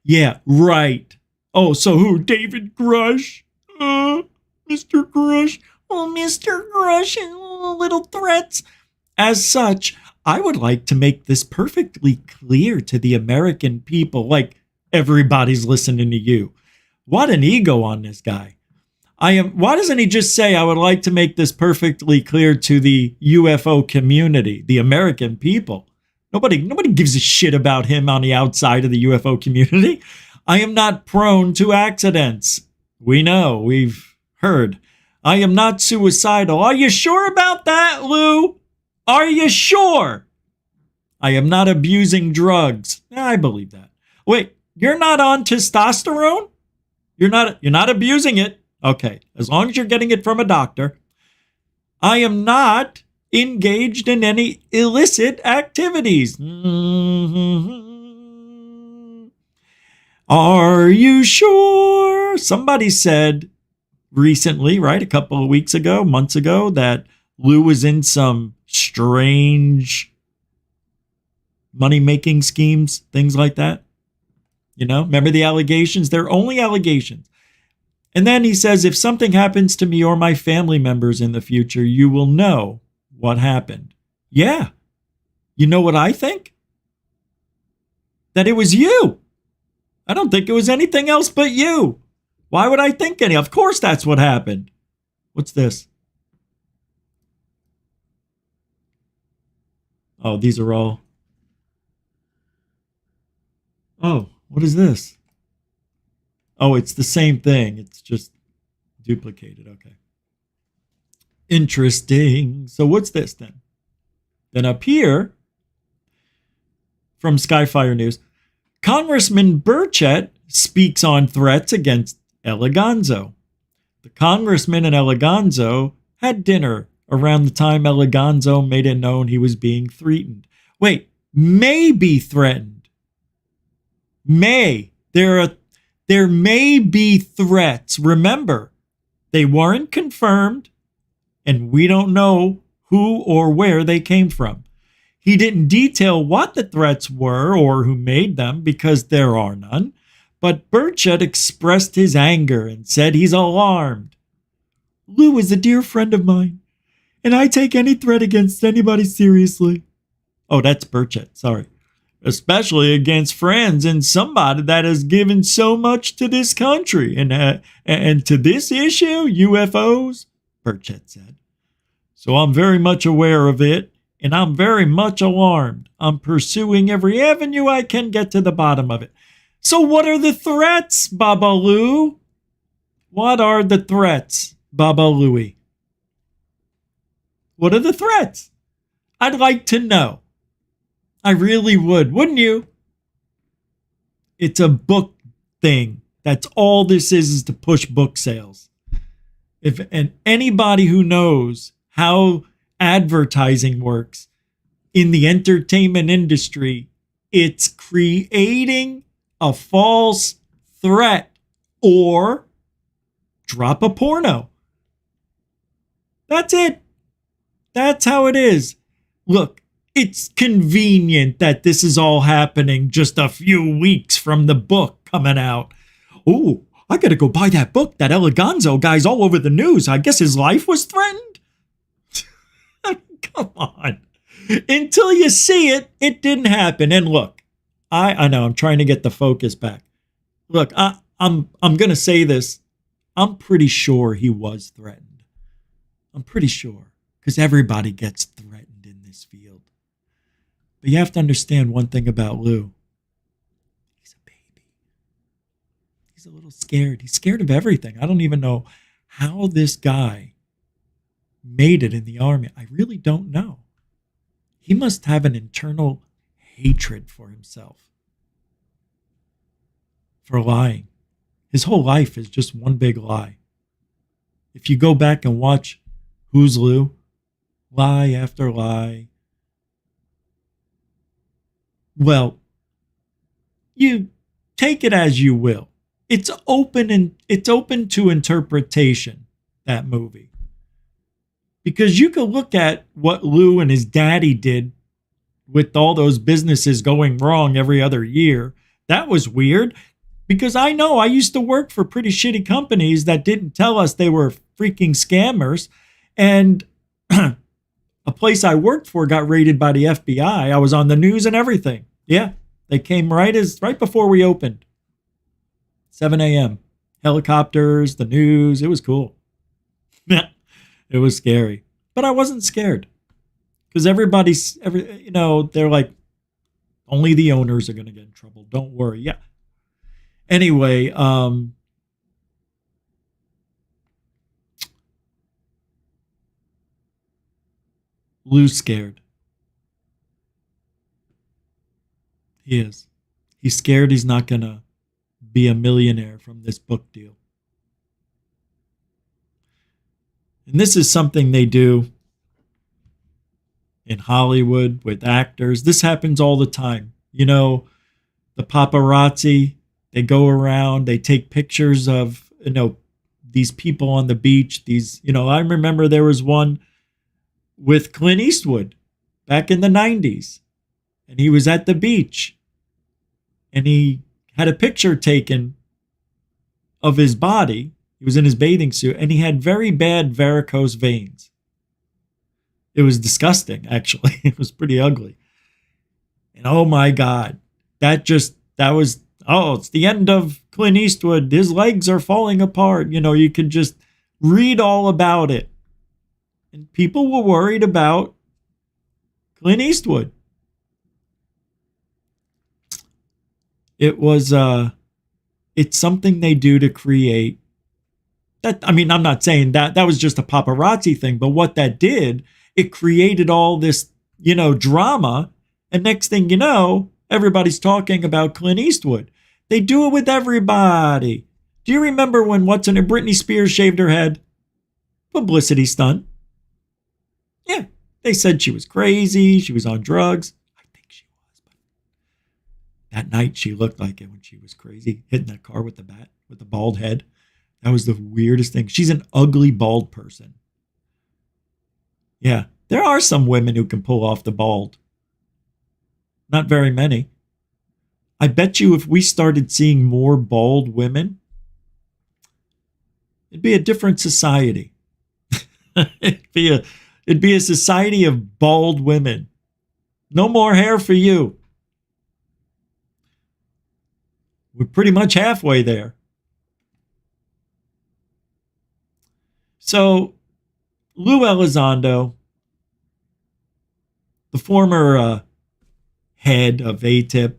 Yeah, right. Oh, so who? David Grush? Mr. Grush? Oh, Mr. Grush and little threats. As such, I would like to make this perfectly clear to the American people, like everybody's listening to you. What an ego on this guy. Why doesn't he just say, I would like to make this perfectly clear to the UFO community, the American people? Nobody gives a shit about him on the outside of the UFO community. I am not prone to accidents. We know, we've heard. I am not suicidal. Are you sure about that, Lue? Are you sure? I am not abusing drugs. I believe that. Wait, you're not on testosterone? You're not abusing it. Okay, as long as you're getting it from a doctor. I am not engaged in any illicit activities. Are you sure? Somebody said recently, right, a couple of weeks ago, months ago, that Lue was in some strange money-making schemes, things like that. You know, remember the allegations? They're only allegations. And then he says, if something happens to me or my family members in the future, you will know what happened. Yeah. You know what I think? That it was you. I don't think it was anything else but you. Why would I think any? Of course that's what happened. What's this? Oh, these are all. Oh, what is this? Oh, it's the same thing. It's just duplicated. Okay. Interesting. So what's this then? Then up here, from Skyfire News, Congressman Burchett speaks on threats against Eligonzo. The congressman and Eligonzo had dinner around the time Eligonzo made it known he was being threatened. Wait, may be threatened. May. There may be threats. Remember, they weren't confirmed, and we don't know who or where they came from. He didn't detail what the threats were or who made them because there are none, but Burchett expressed his anger and said he's alarmed. Lue is a dear friend of mine, and I take any threat against anybody seriously. Oh, that's Burchett, sorry. Especially against friends and somebody that has given so much to this country and to this issue, UFOs, Burchett said. So I'm very much aware of it, and I'm very much alarmed. I'm pursuing every avenue I can get to the bottom of it. So what are the threats, Baba Lue? What are the threats, Baba Louie? What are the threats? I'd like to know. I really would, wouldn't you? It's a book thing. That's all this is to push book sales. And anybody who knows how advertising works in the entertainment industry, it's creating a false threat or drop a porno. That's it. That's how it is. Look, it's convenient that this is all happening just a few weeks from the book coming out. Oh, I got to go buy that book. That Eligonzo guy's all over the news. I guess his life was threatened. Come on. Until you see it, it didn't happen. And look, I know I'm trying to get the focus back. Look, I'm going to say this. I'm pretty sure he was threatened. I'm pretty sure, because everybody gets threatened in this field. But you have to understand one thing about Lue. He's a baby. He's a little scared. He's scared of everything. I don't even know how this guy made it in the army. I really don't know. He must have an internal hatred for himself, for lying. His whole life is just one big lie. If you go back and watch Who's Lue, lie after lie. Well, you take it as you will. It's open to interpretation, that movie. Because you could look at what Lue and his daddy did with all those businesses going wrong every other year. That was weird. Because I know I used to work for pretty shitty companies that didn't tell us they were freaking scammers. And a place I worked for got raided by the FBI. I was on the news and everything. Yeah, they came right before we opened. 7 a.m. Helicopters, the news. It was cool. It was scary. But I wasn't scared. Because they're like, only the owners are going to get in trouble. Don't worry. Yeah. Anyway, Lue's scared. He is. He's scared he's not going to be a millionaire from this book deal. And this is something they do in Hollywood with actors. This happens all the time. You know, the paparazzi, they go around, they take pictures of, these people on the beach. I remember there was one with Clint Eastwood back in the 90s. And he was at the beach. And he had a picture taken of his body. He was in his bathing suit. And he had very bad varicose veins. It was disgusting, actually. It was pretty ugly. And oh my God. It's the end of Clint Eastwood. His legs are falling apart. You could just read all about it. And people were worried about Clint Eastwood. It's something they do to create that. I mean, I'm not saying that was just a paparazzi thing, but what that did, it created all this, drama. And next thing you know, everybody's talking about Clint Eastwood. They do it with everybody. Do you remember when Britney Spears shaved her head? Publicity stunt. Yeah, they said she was crazy. She was on drugs. I think she was. But that night she looked like it when she was crazy, hitting that car with the bat, with the bald head. That was the weirdest thing. She's an ugly bald person. Yeah, there are some women who can pull off the bald. Not very many. I bet you if we started seeing more bald women, it'd be a different society. It'd be a society of bald women. No more hair for you. We're pretty much halfway there. So, Lue Elizondo, the former head of ATIP,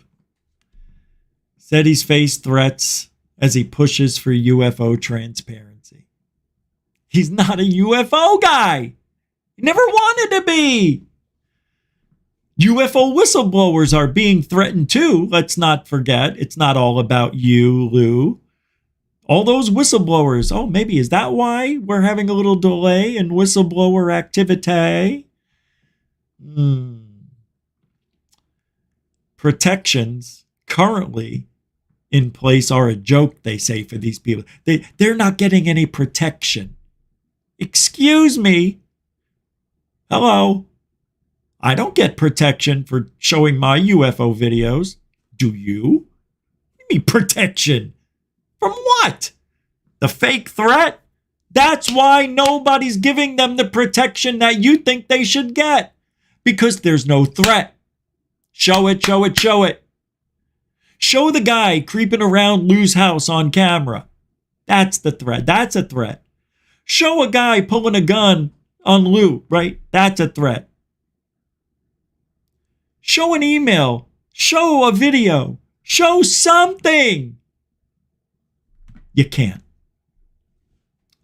said he's faced threats as he pushes for UFO transparency. He's not a UFO guy. He never wanted to be. UFO whistleblowers are being threatened too. Let's not forget. It's not all about you, Lue. All those whistleblowers. Oh, maybe is that why we're having a little delay in whistleblower activity? Protections currently in place are a joke, they say, for these people. They're not getting any protection. Excuse me. Hello. I don't get protection for showing my UFO videos. Do you? What do you mean protection? From what? The fake threat? That's why nobody's giving them the protection that you think they should get. Because there's no threat. Show it, show it, show it. Show the guy creeping around Lue's house on camera. That's the threat. That's a threat. Show a guy pulling a gun on Lue, right? That's a threat. Show an email. Show a video. Show something. You can't.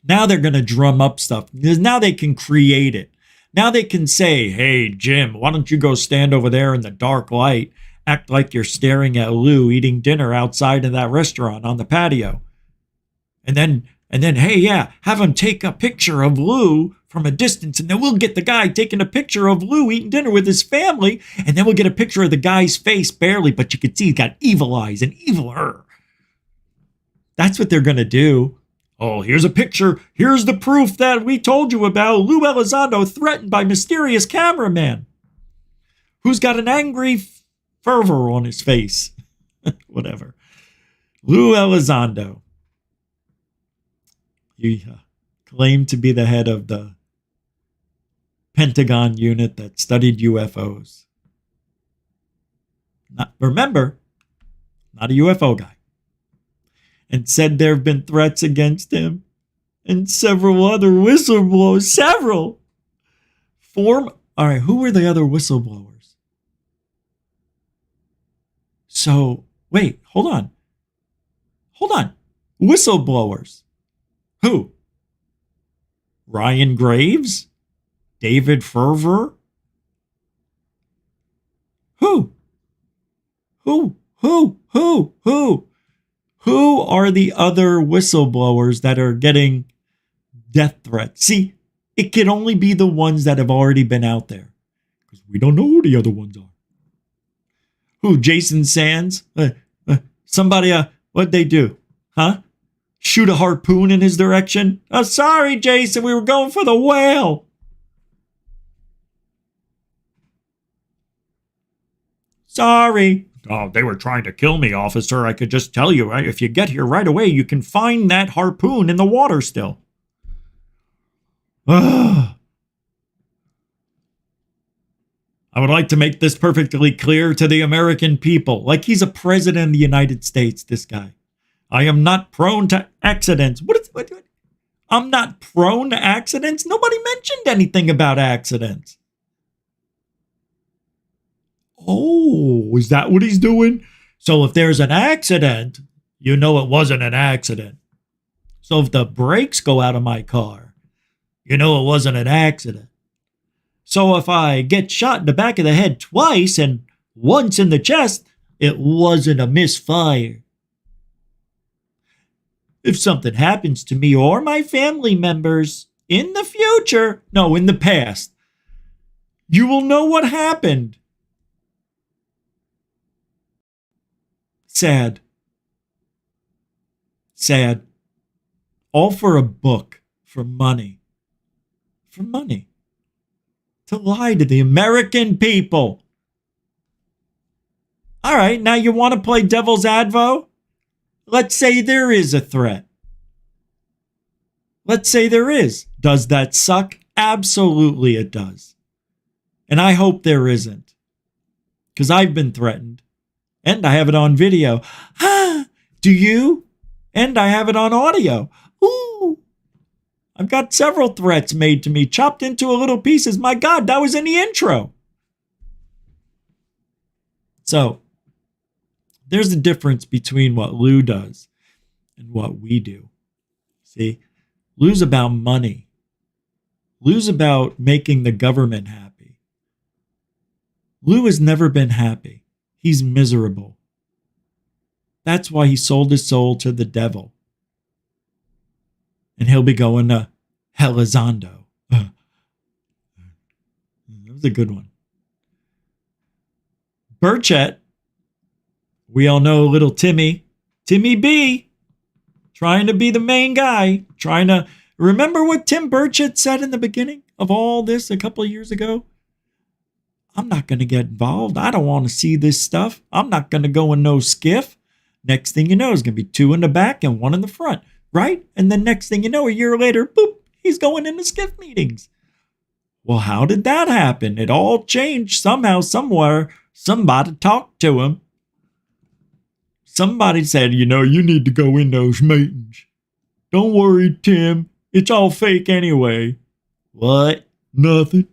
Now they're going to drum up stuff. Now they can create it. Now they can say, hey, Jim, why don't you go stand over there in the dark light, act like you're staring at Lue eating dinner outside of that restaurant on the patio. And then, hey, yeah, have him take a picture of Lue from a distance, and then we'll get the guy taking a picture of Lue eating dinner with his family, and then we'll get a picture of the guy's face barely, but you can see he's got evil eyes and evil hair. That's what they're going to do. Oh, here's a picture. Here's the proof that we told you about. Lue Elizondo threatened by mysterious cameraman who's got an angry fervor on his face. Whatever. Lue Elizondo. He claimed to be the head of the Pentagon unit that studied UFOs. Remember, not a UFO guy. And said there have been threats against him and several other whistleblowers. Several. All right, who were the other whistleblowers? So, wait, hold on. Whistleblowers. Who? Ryan Graves? David Fervor? Who? Who are the other whistleblowers that are getting death threats? See, it can only be the ones that have already been out there. Because we don't know who the other ones are. Who? Jason Sands? Somebody, what'd they do? Huh? Shoot a harpoon in his direction? Oh, sorry, Jason, we were going for the whale. Sorry. Oh, they were trying to kill me, officer. I could just tell you, if you get here right away, you can find that harpoon in the water still. I would like to make this perfectly clear to the American people. Like he's a president of the United States, this guy. I am not prone to accidents. What? I'm not prone to accidents? Nobody mentioned anything about accidents. Oh, is that what he's doing? So if there's an accident, you know it wasn't an accident. So if the brakes go out of my car, you know it wasn't an accident. So if I get shot in the back of the head twice and once in the chest, it wasn't a misfire. If something happens to me or my family members in the future, no, in the past, you will know what happened. Sad. All for a book, for money. For money. To lie to the American people. All right, now you want to play devil's advo? Let's say there is a threat. Let's say there is. Does that suck? Absolutely it does. And I hope there isn't. Because I've been threatened. And I have it on video. Do you? And I have it on audio. Ooh. I've got several threats made to me, chopped into little pieces. My God, that was in the intro. So, there's a difference between what Lue does and what we do. See, Lue's about money. Lue's about making the government happy. Lue has never been happy. He's miserable. That's why he sold his soul to the devil. And he'll be going to Elizondo. That was a good one. Burchett. We all know little Timmy B, trying to be the main guy, trying to remember what Tim Burchett said in the beginning of all this a couple of years ago. I'm not going to get involved. I don't want to see this stuff. I'm not going to go in no skiff. Next thing you know, there's going to be two in the back and one in the front. right? And then next thing you know, a year later, boop, he's going into skiff meetings. Well, how did that happen? It all changed somehow, somewhere. Somebody talked to him. Somebody said, you need to go in those meetings. Don't worry, Tim. It's all fake anyway. What? Nothing.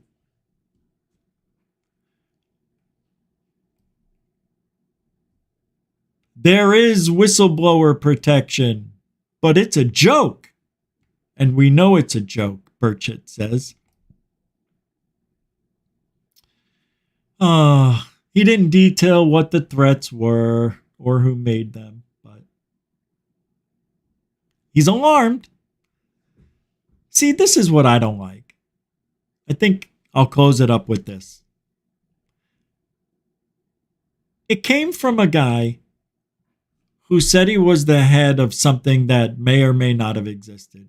There is whistleblower protection, but it's a joke. And we know it's a joke, Burchett says. He didn't detail what the threats were or who made them, but he's alarmed. See, this is what I don't like. I think I'll close it up with this. It came from a guy who said he was the head of something that may or may not have existed.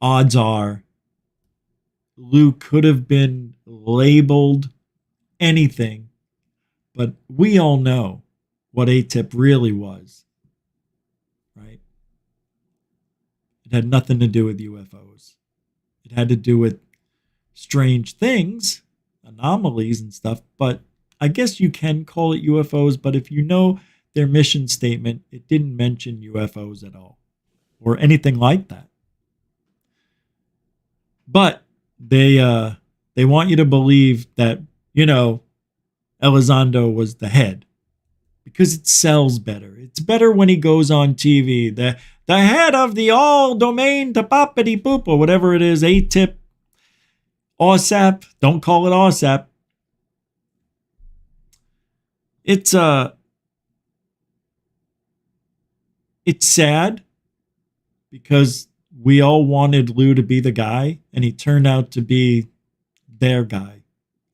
Odds are, Lue could have been labeled anything, but we all know what ATIP really was, right? It had nothing to do with UFOs. It had to do with strange things, anomalies and stuff, but I guess you can call it UFOs, but if you know their mission statement, it didn't mention UFOs at all or anything like that. But they want you to believe that, Elizondo was the head because it sells better. It's better when he goes on TV. The head of the all domain tapapity poop or whatever it is, ATIP, OSAP. Don't call it OSAP. It's sad because we all wanted Lue to be the guy, and he turned out to be their guy.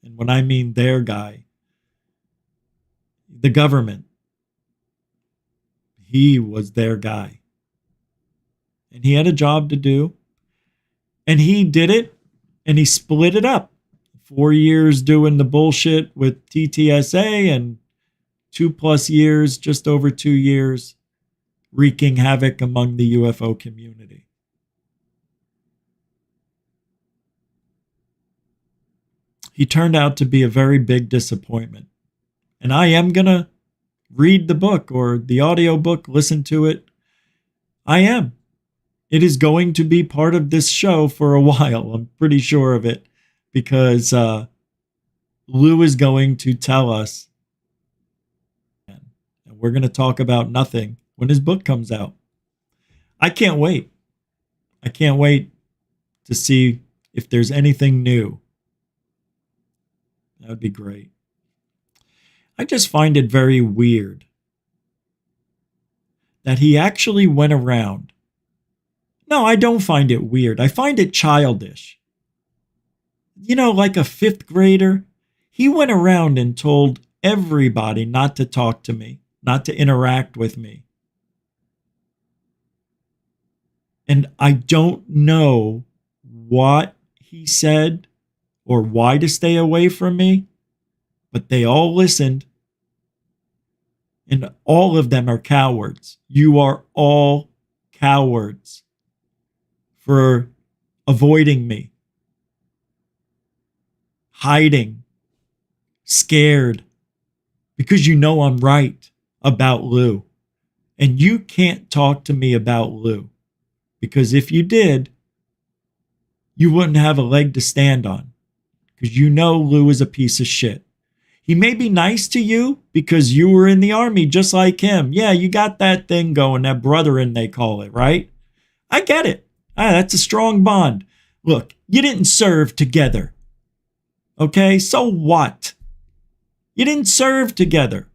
And when I mean their guy, the government, he was their guy. And he had a job to do, and he did it, and he split it up. 4 years doing the bullshit with TTSA and 2+ years, just over 2 years, wreaking havoc among the UFO community. He turned out to be a very big disappointment. And I am going to read the book or the audio book, listen to it. I am. It is going to be part of this show for a while. I'm pretty sure of it because Lue is going to tell us. And we're going to talk about nothing when his book comes out. I can't wait. I can't wait to see if there's anything new. That would be great. I just find it very weird that he actually went around. No, I don't find it weird. I find it childish. Like a 5th grader. He went around and told everybody not to talk to me, not to interact with me. And I don't know what he said or why to stay away from me, but they all listened. And all of them are cowards. You are all cowards for avoiding me, hiding, scared, because you know I'm right about Lue. And you can't talk to me about Lue, because if you did, you wouldn't have a leg to stand on, because you know Lue is a piece of shit. He may be nice to you because you were in the army just like him. Yeah, you got that thing going, that brotherin they call it, right? I get it. That's a strong bond. Look, you didn't serve together. Okay, so what? You didn't serve together.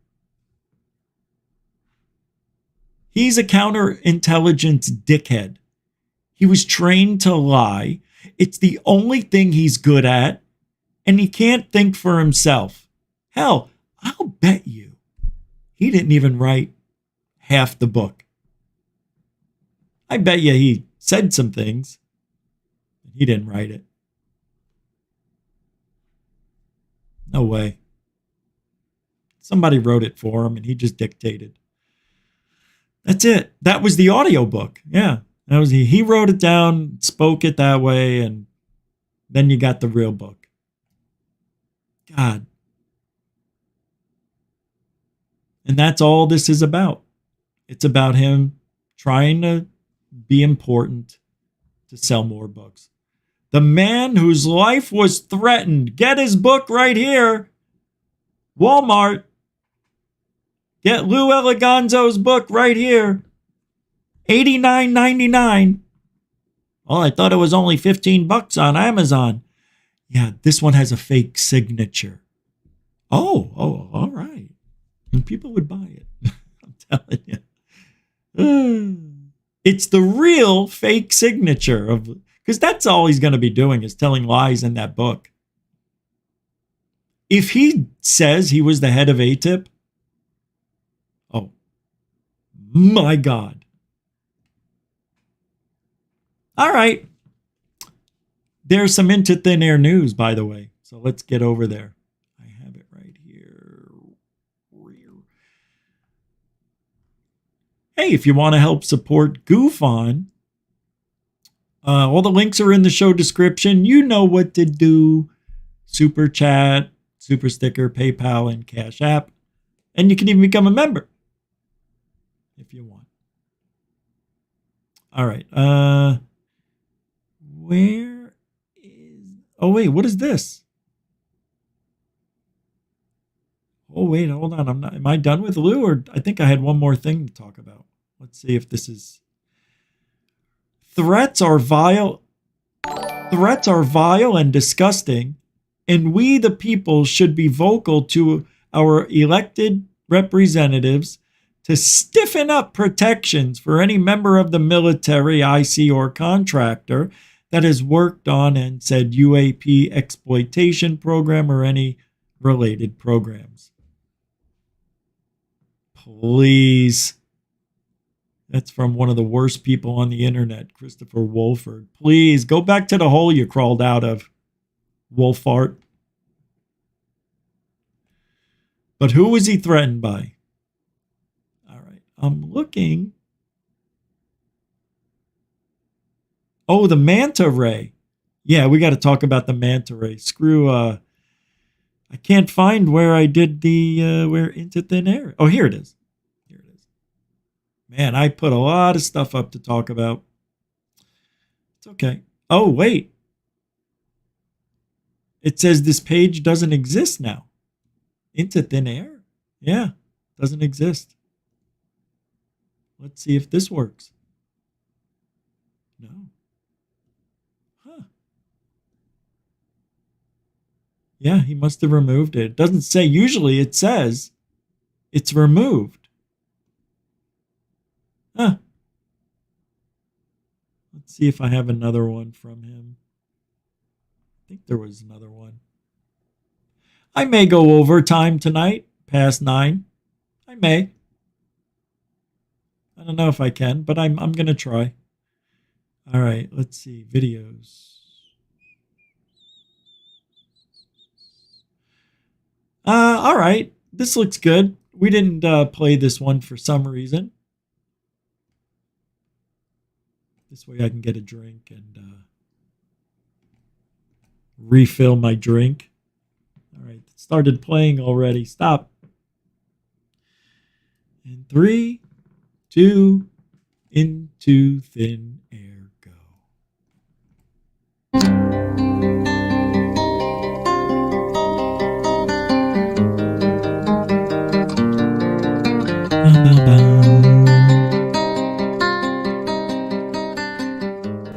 He's a counterintelligence dickhead. He was trained to lie. It's the only thing he's good at, and he can't think for himself. Hell, I'll bet you he didn't even write half the book. I bet you he said some things. He didn't write it. No way. Somebody wrote it for him and he just dictated. That's it. That was the audiobook. Yeah. That was he wrote it down, spoke it that way, and then you got the real book. God. And that's all this is about. It's about him trying to be important to sell more books. The man whose life was threatened. Get his book right here. Walmart. Get Lue Eligonzo's book right here. $89.99. Well, I thought it was only $15 on Amazon. Yeah, this one has a fake signature. Oh, all right. And people would buy it. I'm telling you. It's the real fake signature of, because that's all he's going to be doing is telling lies in that book. If he says he was the head of ATIP, oh my God. All right. There's some into thin air news, by the way. So let's get over there. I have it right here. Hey, if you want to help support GUFON, all the links are in the show description. You know what to do. Super chat, super sticker, PayPal, and Cash App. And you can even become a member if you want. All right. Where is... Oh, wait. What is this? Oh, wait. Hold on. Am I done with Lou? Or I think I had one more thing to talk about. Let's see if this is... Threats are vile and disgusting, and we the people should be vocal to our elected representatives to stiffen up protections for any member of the military, IC, or contractor that has worked on and said UAP exploitation program or any related programs. Please. That's from one of the worst people on the internet, Christopher Wolford. Please go back to the hole you crawled out of, Wolfart. But who was he threatened by? All right, I'm looking. Oh, the manta ray. Yeah, we got to talk about the manta ray. Screw, I can't find where I did the, where into thin air. Oh, here it is. Man, I put a lot of stuff up to talk about. It's okay. Oh, wait. It says this page doesn't exist now. Into thin air? Yeah, doesn't exist. Let's see if this works. No. Huh. Yeah, he must have removed it. It doesn't say, usually it says it's removed. Huh. Let's see if I have another one from him. I think there was another one. I may go overtime tonight, past 9. I may. I don't know if I can, but I'm going to try. All right, let's see. Videos. All right. This looks good. We didn't play this one for some reason. This way I can get a drink and refill my drink. All right, it started playing already. Stop. And 3, 2, into thin air go.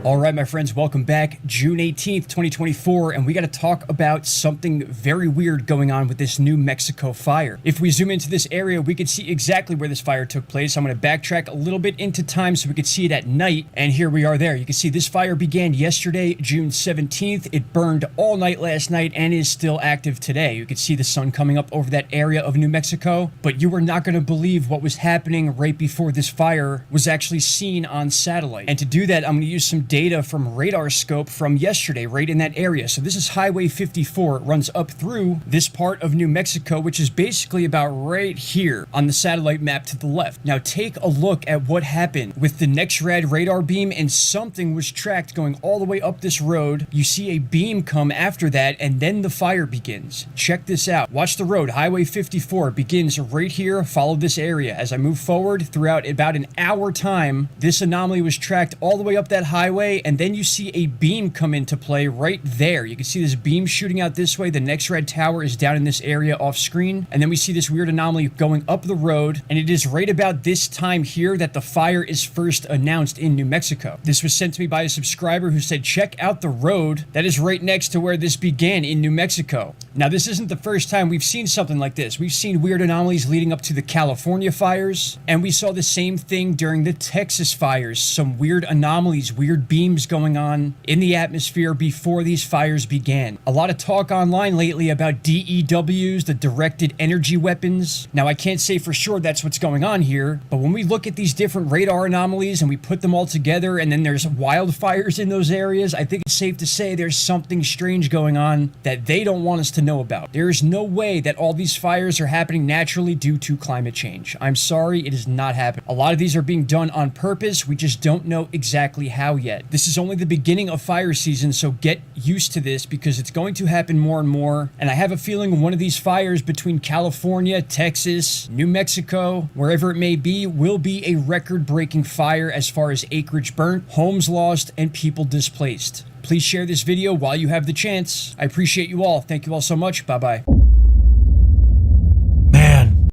All right, my friends, welcome back. June 18th, 2024, and we got to talk about something very weird going on with this New Mexico fire. If we zoom into this area, we can see exactly where this fire took place. I'm going to backtrack a little bit into time so we could see it at night, and here we are there. You can see this fire began yesterday, June 17th. It burned all night last night and is still active today. You can see the sun coming up over that area of New Mexico, but you are not going to believe what was happening right before this fire was actually seen on satellite. And to do that, I'm going to use some data from radar scope from yesterday, right in that area. So this is Highway 54. It runs up through this part of New Mexico, which is basically about right here on the satellite map to the left. Now take a look at what happened with the NEXRAD radar beam, and something was tracked going all the way up this road. You see a beam come after that, and then the fire begins. Check this out. Watch the road. Highway 54 begins right here. Follow this area. As I move forward throughout about an hour time, this anomaly was tracked all the way up that highway, and then you see a beam come into play right there. You can see this beam shooting out this way. The NEXRAD tower is down in this area off screen, and then we see this weird anomaly going up the road, and it is right about this time here that the fire is first announced in New Mexico. This was sent to me by a subscriber who said, check out the road that is right next to where this began in New Mexico. Now, this isn't the first time we've seen something like this. We've seen weird anomalies leading up to the California fires, and we saw the same thing during the Texas fires. Some weird anomalies, weird beams going on in the atmosphere before these fires began. A lot of talk online lately about DEWs, the directed energy weapons. Now, I can't say for sure that's what's going on here, but when we look at these different radar anomalies and we put them all together, and then there's wildfires in those areas, I think it's safe to say there's something strange going on that they don't want us to know about. There is no way that all these fires are happening naturally due to climate change. I'm sorry, it is not happening. A lot of these are being done on purpose. We just don't know exactly how yet. This is only the beginning of fire season, so get used to this because it's going to happen more and more. And I have a feeling one of these fires between California, Texas, New Mexico, wherever it may be, will be a record-breaking fire as far as acreage burnt, homes lost, and people displaced. Please share this video while you have the chance. I appreciate you all. Thank you all so much. Bye-bye. Man,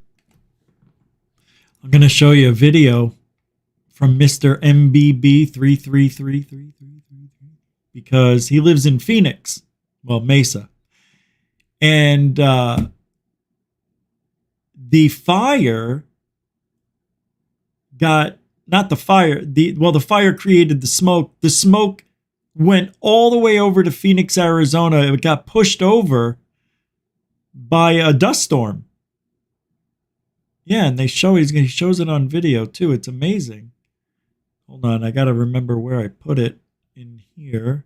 I'm going to show you a video from Mr. MBB3333333 because he lives in Phoenix, well, Mesa. And the fire got, not the fire, the fire created the smoke. The smoke went all the way over to Phoenix, Arizona. It got pushed over by a dust storm. Yeah, and he shows it on video too. It's amazing. Hold on, I got to remember where I put it in here.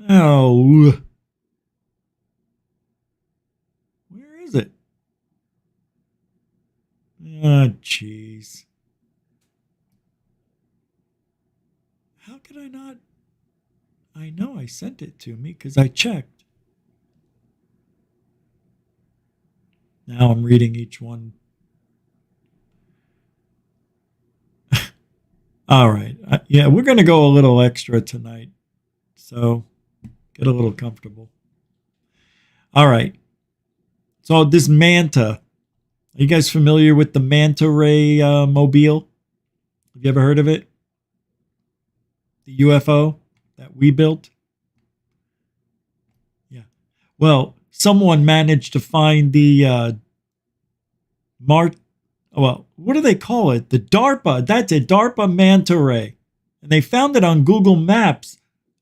Oh. Where is it? Ah, jeez. How could I not? I know I sent it to me because I checked. Now I'm reading each one. All right. Yeah, we're going to go a little extra tonight. So get a little comfortable. All right. So this Manta. Are you guys familiar with the Manta Ray mobile? Have you ever heard of it? The UFO that we built? Yeah. Well, someone managed to find the what do they call it? The DARPA. That's it. DARPA Manta Ray. And they found it on Google Maps,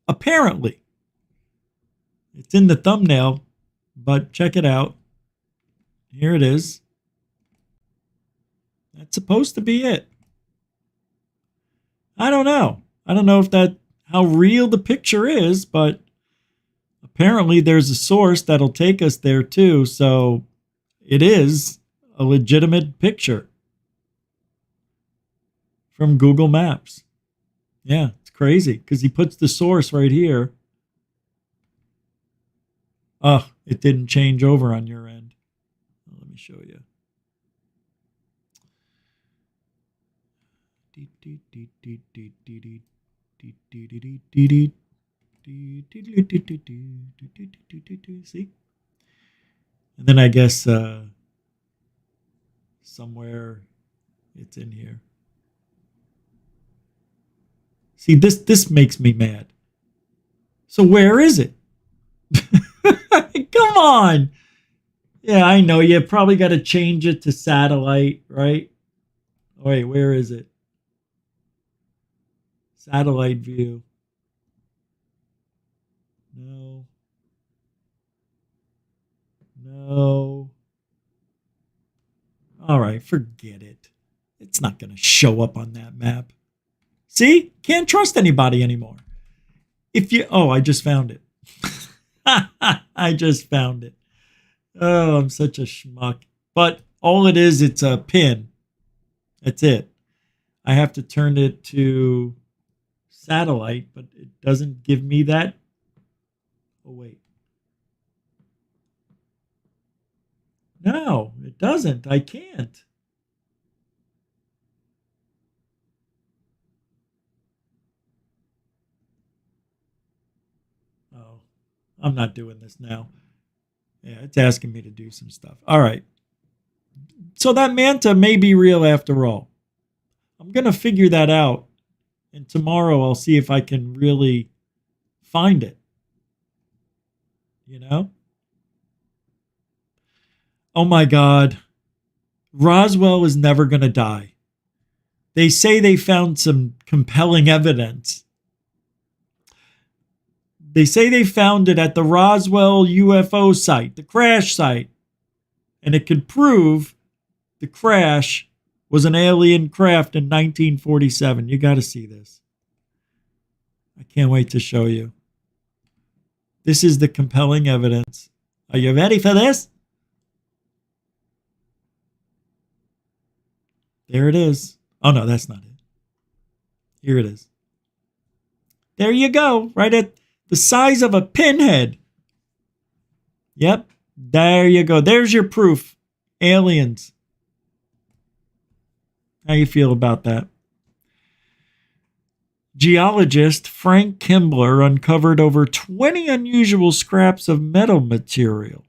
apparently. It's in the thumbnail, but check it out. Here it is. That's supposed to be it. I don't know. I don't know how real the picture is, but apparently there's a source that'll take us there too. So it is a legitimate picture from Google Maps. Yeah, it's crazy because he puts the source right here. Oh, it didn't change over on your end. Let me show you. See? And then I guess somewhere it's in here. See, this makes me mad. So where is it? Come on. Yeah, I know. You probably got to change it to satellite, right? Wait, where is it? Satellite view. No. No. All right, forget it. It's not going to show up on that map. See? Can't trust anybody anymore. I just found it. I just found it. Oh, I'm such a schmuck. But all it is, it's a pin. That's it. I have to turn it to satellite, but it doesn't give me that. Oh, wait. No, it doesn't. I can't. Oh, I'm not doing this now. Yeah, it's asking me to do some stuff. All right. So that Manta may be real after all. I'm going to figure that out. And tomorrow I'll see if I can really find it. You know? Oh my God. Roswell is never going to die. They say they found some compelling evidence. They say they found it at the Roswell UFO site, the crash site. And it could prove the crash was an alien craft in 1947. You got to see this. I can't wait to show you. This is the compelling evidence. Are you ready for this? There it is. Oh, no, that's not it. Here it is. There you go. Right at the size of a pinhead. Yep. There you go. There's your proof. Aliens. How you feel about that? Geologist Frank Kimbler uncovered over 20 unusual scraps of metal material,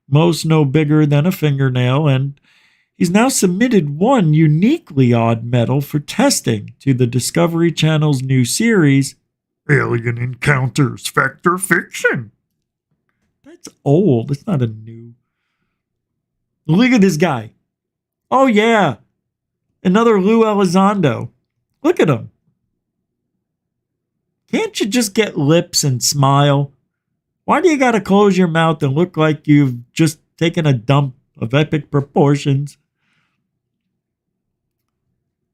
most no bigger than a fingernail, and he's now submitted one uniquely odd metal for testing to the Discovery Channel's new series, Alien Encounters Fact or Fiction. That's old. It's not a new. Look at this guy. Oh, yeah. Another Lue Elizondo. Look at him. Can't you just get lips and smile? Why do you got to close your mouth and look like you've just taken a dump of epic proportions?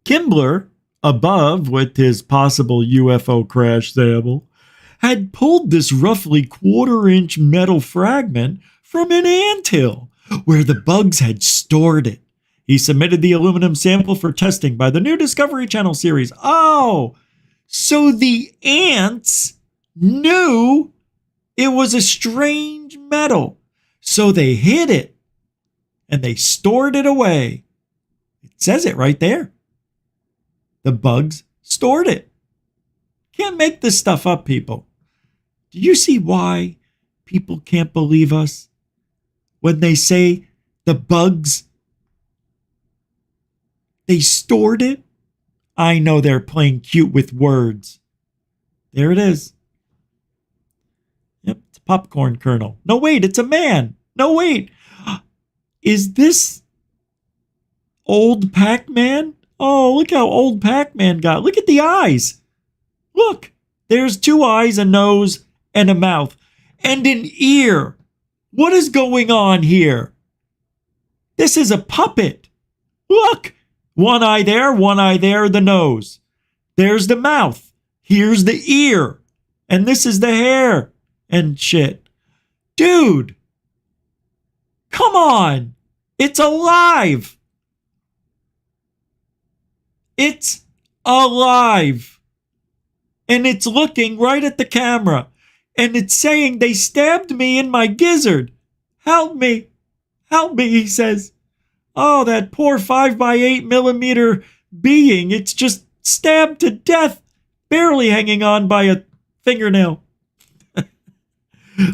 Kimbler, above with his possible UFO crash sample, had pulled this roughly quarter-inch metal fragment from an anthill where the bugs had stored it. He submitted the aluminum sample for testing by the new Discovery Channel series. Oh, so the ants knew it was a strange metal. So they hid it and they stored it away. It says it right there. The bugs stored it. Can't make this stuff up, people. Do you see why people can't believe us when they say the bugs, they stored it? I know they're playing cute with words. There it is. Yep, it's a popcorn kernel. No, wait, it's a man. No, wait. Is this old Pac-Man? Oh, look how old Pac-Man got. Look at the eyes. Look, there's two eyes, a nose, and a mouth, and an ear. What is going on here? This is a puppet. Look. One eye there, the nose. There's the mouth. Here's the ear. And this is the hair and shit. Dude, come on. It's alive. It's alive. And it's looking right at the camera. And it's saying they stabbed me in my gizzard. Help me. Help me, he says. Oh, that poor 5x8 millimeter being. It's just stabbed to death, barely hanging on by a fingernail.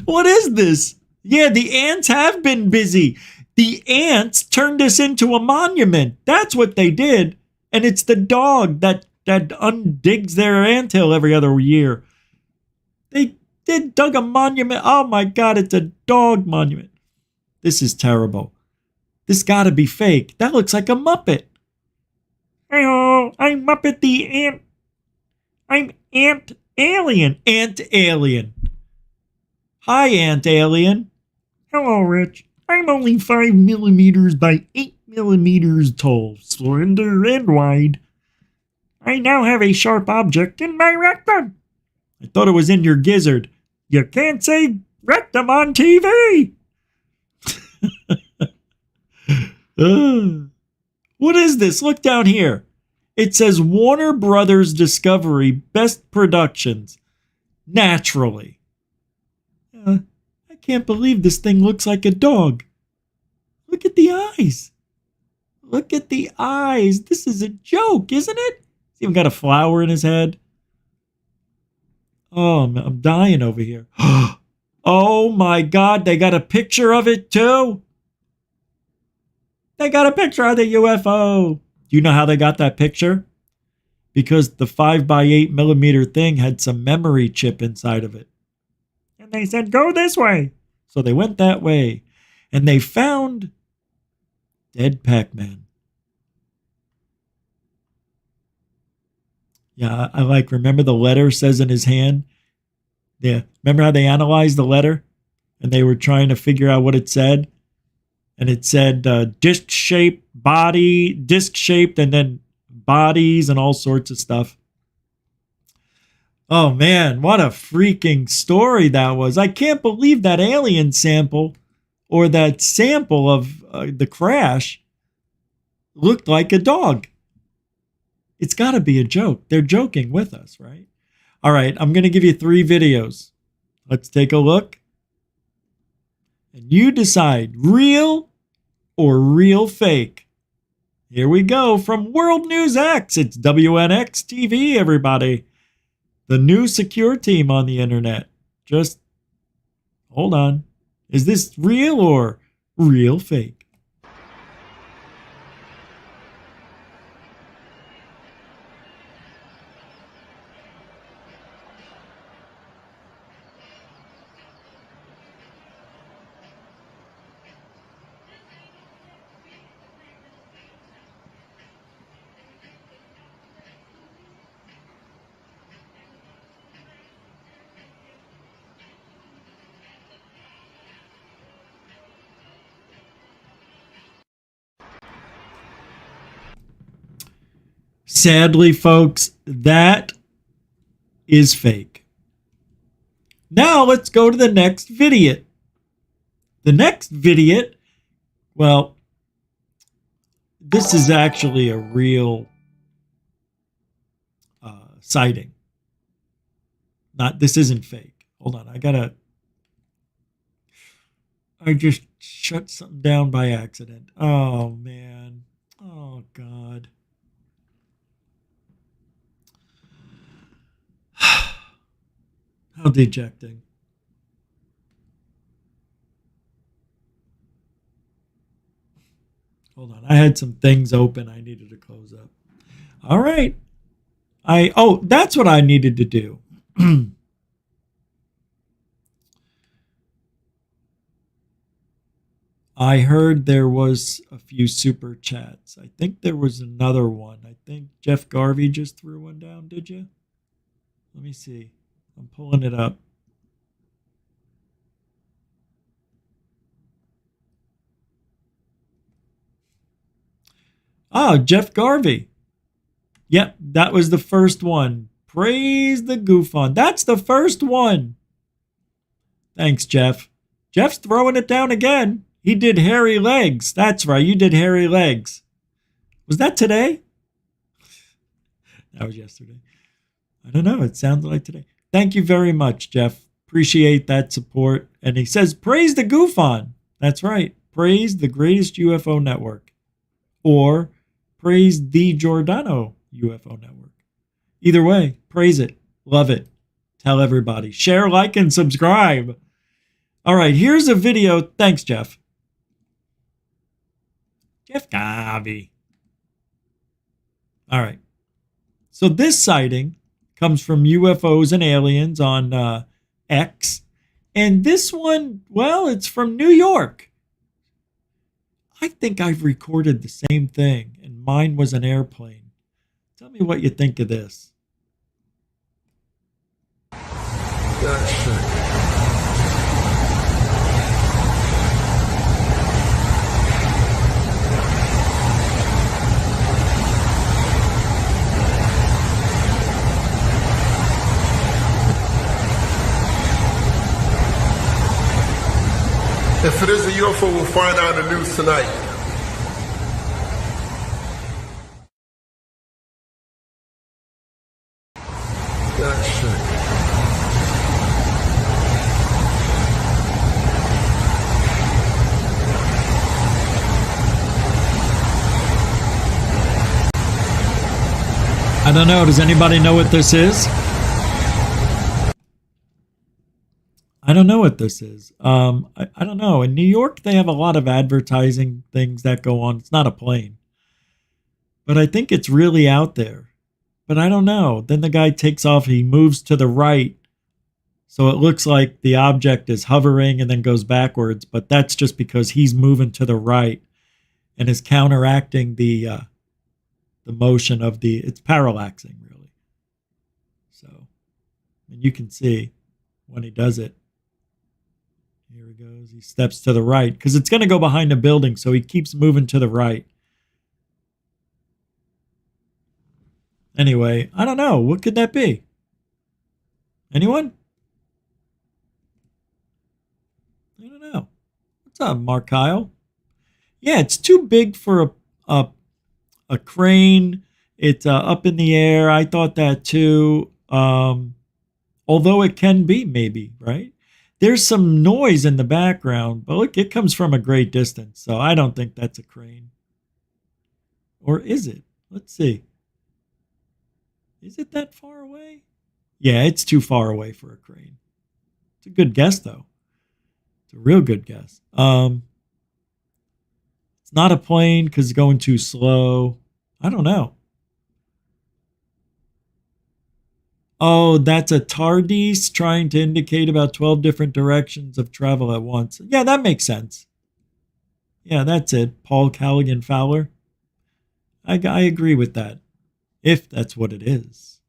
What is this? Yeah, the ants have been busy. The ants turned this into a monument. That's what they did. And it's the dog that undigs their anthill every other year. They dug a monument. Oh my God, it's a dog monument. This is terrible. This gotta be fake. That looks like a Muppet. Hello, I'm Muppet the Ant. I'm Ant Alien. Ant Alien. Hi, Ant Alien. Hello, Rich. I'm only 5 millimeters by 8 millimeters tall, slender, and wide. I now have a sharp object in my rectum. I thought it was in your gizzard. You can't say rectum on TV. What is this? Look down here. It says Warner Brothers Discovery Best Productions. Naturally. I can't believe this thing looks like a dog. Look at the eyes. Look at the eyes. This is a joke, isn't it? He's even got a flower in his head. Oh, I'm dying over here. Oh my God, they got a picture of it too. They got a picture of the UFO. Do you know how they got that picture? Because the 5x8 millimeter thing had some memory chip inside of it. And they said, go this way. So they went that way. And they found dead Pac-Man. Yeah, I like, remember the letter says in his hand? Yeah, remember how they analyzed the letter? And they were trying to figure out what it said? And it said disc-shaped body, disc-shaped, and then bodies and all sorts of stuff. Oh, man, what a freaking story that was. I can't believe that alien sample or that sample of the crash looked like a dog. It's got to be a joke. They're joking with us, right? All right, I'm going to give you 3 videos. Let's take a look. And you decide, real or real fake. Here we go from World News X. It's WNX TV, everybody. The new secure team on the internet. Just hold on. Is this real or real fake? Sadly, folks, that is fake. Now let's go to the next video. The next video, well, this is actually a real sighting. This isn't fake. Hold on, I just shut something down by accident. Oh, man. Oh, God. How dejecting. Hold on. I had some things open I needed to close up. All right. That's what I needed to do. I heard there was a few super chats. I think there was another one. I think Jeff Garvey just threw one down, did you? Let me see. I'm pulling it up. Oh, Jeff Garvey. Yep, that was the first one. Praise the GUFON. That's the first one. Thanks, Jeff. Jeff's throwing it down again. He did hairy legs. That's right, you did hairy legs. Was that today? That was yesterday. I don't know. It sounded like today. Thank you very much, Jeff. Appreciate that support. And he says, praise the GUFON. That's right. Praise the greatest UFO network. Or praise the Giordano UFO network. Either way, praise it. Love it. Tell everybody. Share, like, and subscribe. All right, here's a video. Thanks, Jeff. Jeff Garvey. All right. So this sighting comes from UFOs and Aliens on X. And this one, well, it's from New York. I think I've recorded the same thing, and mine was an airplane. Tell me what you think of this. If it is a UFO, we'll find out in the news tonight. That shit. I don't know. Does anybody know what this is? I don't know what this is. I don't know. In New York, they have a lot of advertising things that go on. It's not a plane. But I think it's really out there. But I don't know. Then the guy takes off. He moves to the right. So it looks like the object is hovering and then goes backwards. But that's just because he's moving to the right and is counteracting the motion of it's parallaxing, really. So, and you can see when he does it. Here he goes. He steps to the right because it's going to go behind the building. So he keeps moving to the right. Anyway, I don't know. What could that be? Anyone? I don't know. What's up, Mark Kyle? Yeah, it's too big for a crane. It's up in the air. I thought that too. Although it can be, maybe, right? There's some noise in the background, but look, it comes from a great distance. So I don't think that's a crane. Or is it? Let's see. Is it that far away? Yeah, it's too far away for a crane. It's a good guess, though. It's a real good guess. It's not a plane because it's going too slow. I don't know. Oh, that's a TARDIS trying to indicate about 12 different directions of travel at once. Yeah, that makes sense. Yeah, that's it. Paul Callaghan Fowler. I agree with that. If that's what it is.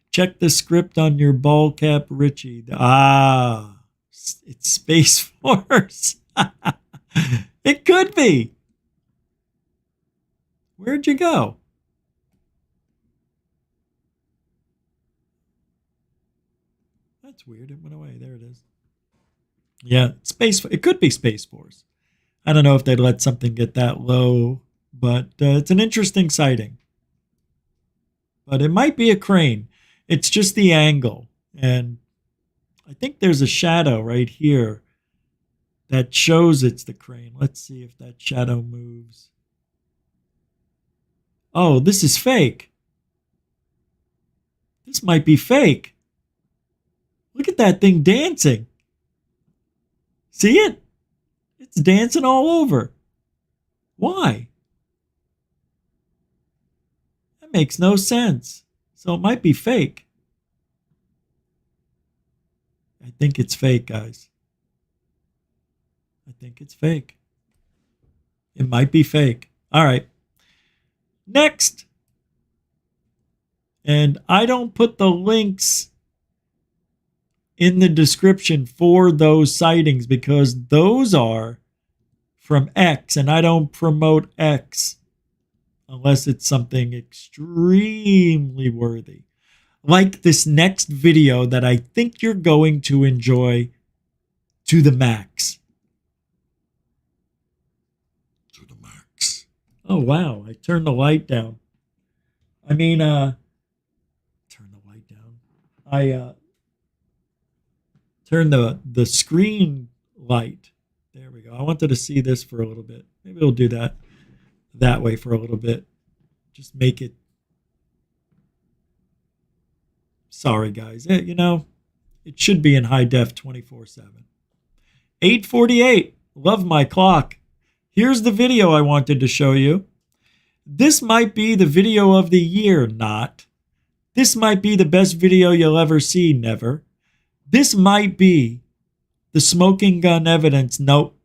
Check the script on your ball cap, Richie. Ah, it's Space Force. It could be. Where'd you go? That's weird. It went away. There it is. Yeah, it could be Space Force. I don't know if they'd let something get that low, but it's an interesting sighting. But it might be a crane. It's just the angle. And I think there's a shadow right here that shows it's the crane. Let's see if that shadow moves. Oh, this is fake. This might be fake. Look at that thing dancing. See it? It's dancing all over. Why? That makes no sense. So it might be fake. I think it's fake, guys. I think it's fake. It might be fake. All right. Next. And I don't put the links in the description for those sightings because those are from X, and I don't promote X unless it's something extremely worthy. Like this next video that I think you're going to enjoy to the max. To the max. Oh, wow. I turned the light down. I mean, turn the light down. I turn the screen light. There we go. I wanted to see this for a little bit. Maybe we'll do that way for a little bit. Just make it. Sorry, guys. You know, it should be in high def 24/7. 8:48. Love my clock. Here's the video I wanted to show you. This might be the video of the year, not. This might be the best video you'll ever see, never. This might be the smoking gun evidence. Nope.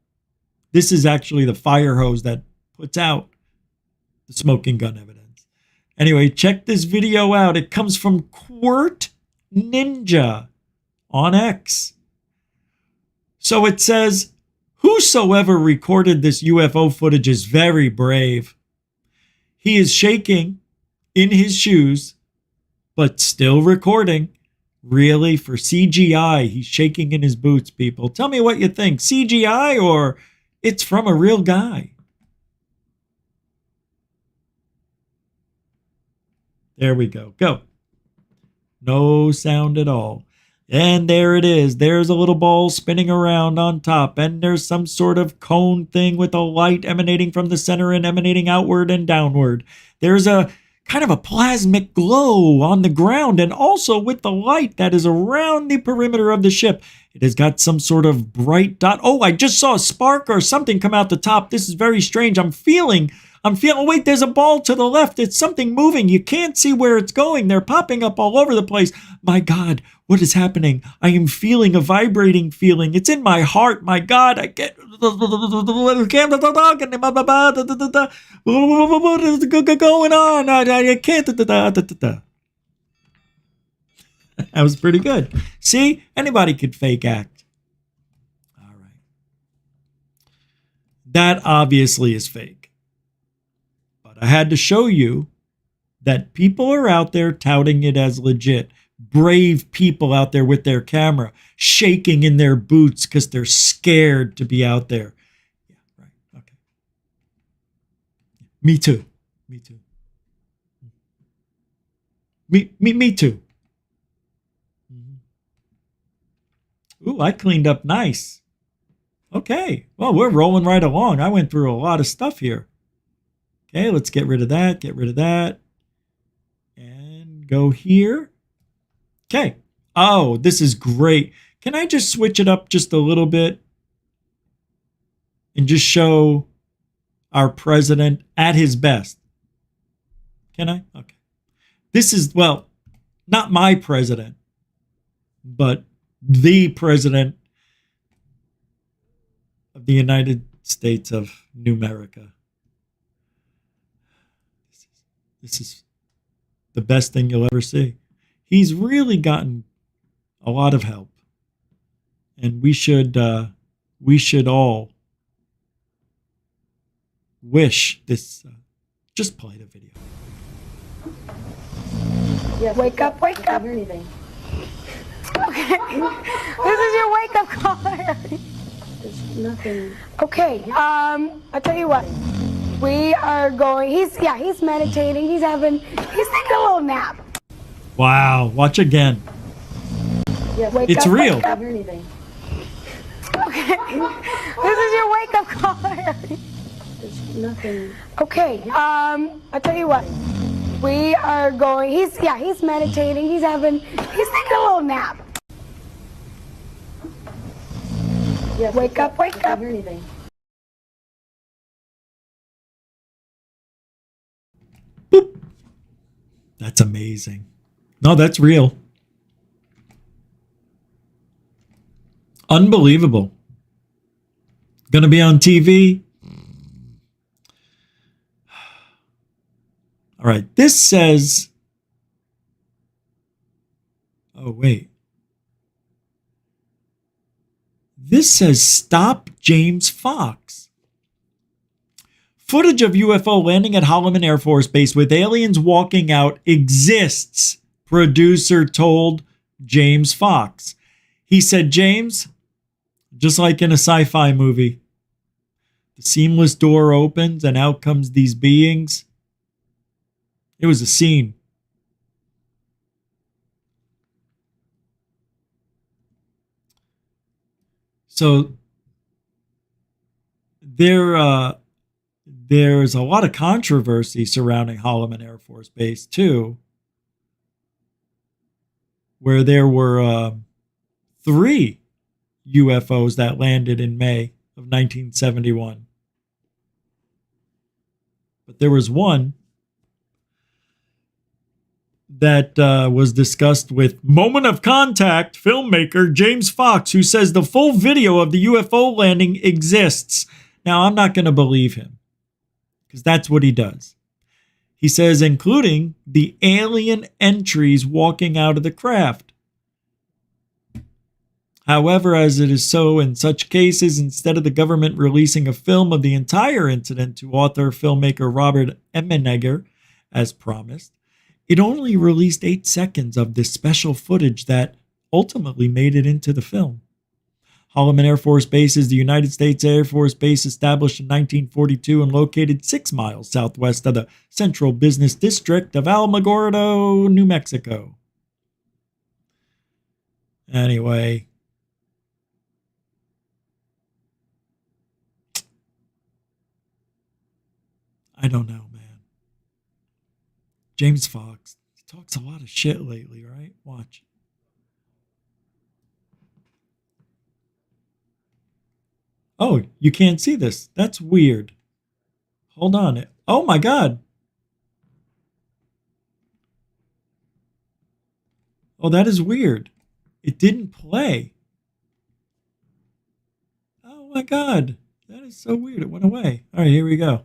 This is actually the fire hose that puts out the smoking gun evidence. Anyway, check this video out. It comes from Quirt Ninja on X. So it says, whosoever recorded this UFO footage is very brave. He is shaking in his shoes, but still recording. Really? For CGI, he's shaking in his boots, people. Tell me what you think. CGI or it's from a real guy? There we go. Go. No sound at all. And there it is. There's a little ball spinning around on top. And there's some sort of cone thing with a light emanating from the center and emanating outward and downward. There's a kind of a plasmic glow on the ground and also with the light that is around the perimeter of the ship. It has got some sort of bright dot. Oh, I just saw a spark or something come out the top. This is very strange. I'm feeling, wait, there's a ball to the left. It's something moving. You can't see where it's going. They're popping up all over the place. My God, what is happening? I am feeling a vibrating feeling. It's in my heart. My God, I get going on. I can't. That was pretty good. See, anybody could fake act. All right. That obviously is fake. But I had to show you that people are out there touting it as legit. Brave people out there with their camera, shaking in their boots because they're scared to be out there. Yeah, right. Okay. Me too. Me too. Me too. Ooh, I cleaned up nice. Okay. Well, we're rolling right along. I went through a lot of stuff here. Okay, let's get rid of that. Get rid of that. And go here. Okay. Oh, this is great. Can I just switch it up just a little bit and just show our president at his best? Can I? Okay. This is, well, not my president, but the president of the United States of Numerica. This is the best thing you'll ever see. He's really gotten a lot of help, and we should all wish this. Just play the video. Yes, wake up! Wake up! I hear anything. Okay, this is your wake up call. There's nothing. Okay, I tell you what. We are going. He's meditating. He's taking a little nap. Wow, watch again. Yes, wake it's up, real. Wake up. Okay, this is your wake up call. There's nothing. Okay, I tell you what. We are going. He's meditating. He's taking a little nap. Yes, wake up. Wake up. I hear anything. Boop. That's amazing. No, that's real. Unbelievable. Gonna be on TV. All right, this says, oh, wait. This says stop James Fox. Footage of UFO landing at Holloman Air Force Base with aliens walking out exists, producer told James Fox. He said, James, just like in a sci-fi movie, the seamless door opens and out comes these beings. It was a scene. So there's a lot of controversy surrounding Holloman Air Force Base too, where there were 3 UFOs that landed in May of 1971. But there was one that was discussed with Moment of Contact filmmaker James Fox, who says the full video of the UFO landing exists. Now, I'm not going to believe him, because that's what he does. He says, including the alien entries walking out of the craft. However, as it is so in such cases, instead of the government releasing a film of the entire incident to author filmmaker Robert Emmenegger, as promised, it only released 8 seconds of this special footage that ultimately made it into the film. Holloman Air Force Base is the United States Air Force Base established in 1942 and located 6 miles southwest of the Central Business District of Alamogordo, New Mexico. Anyway, I don't know, man. James Fox, he talks a lot of shit lately, right? Watch. Oh, you can't see this. That's weird. Hold on. Oh my God. Oh, that is weird. It didn't play. Oh my God. That is so weird. It went away. All right, here we go.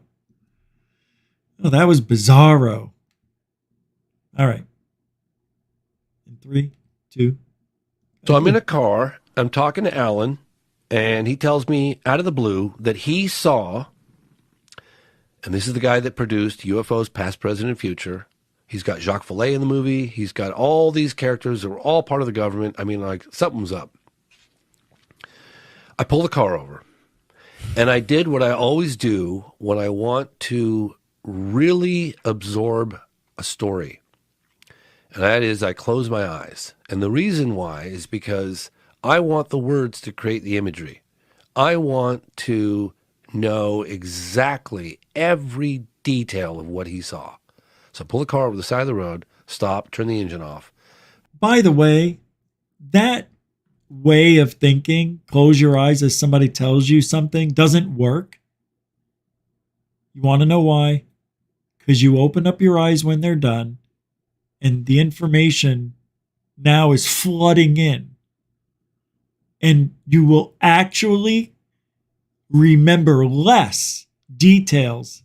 Oh, that was bizarro. All right. In 3, 2. So I'm in a car. I'm talking to Alan, and he tells me out of the blue that he saw, and this is the guy that produced UFOs Past, Present, and Future. He's got Jacques Vallée in the movie. He's got all these characters that were all part of the government. I mean, like, something was up. I pulled the car over, and I did what I always do when I want to really absorb a story. And that is, I close my eyes. And the reason why is because I want the words to create the imagery. I want to know exactly every detail of what he saw. So pull the car over the side of the road, stop, turn the engine off. By the way, that way of thinking, close your eyes as somebody tells you something, doesn't work. You want to know why? Because you open up your eyes when they're done, and the information now is flooding in. And you will actually remember less details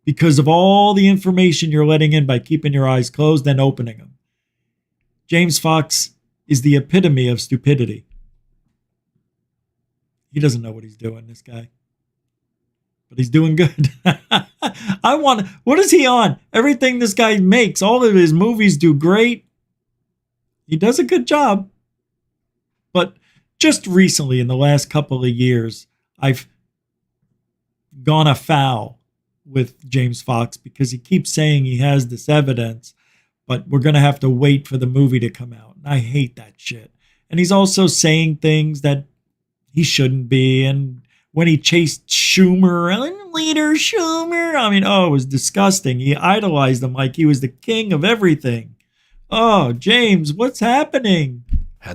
because of all the information you're letting in by keeping your eyes closed and opening them. James Fox is the epitome of stupidity. He doesn't know what he's doing, this guy. But he's doing good. What is he on? Everything this guy makes, all of his movies do great. He does a good job. But just recently, in the last couple of years, I've gone afoul with James Fox because he keeps saying he has this evidence, but we're going to have to wait for the movie to come out. And I hate that shit. And he's also saying things that he shouldn't be. And when he chased Schumer, Leader Schumer, I mean, oh, it was disgusting. He idolized him like he was the king of everything. Oh, James, what's happening? I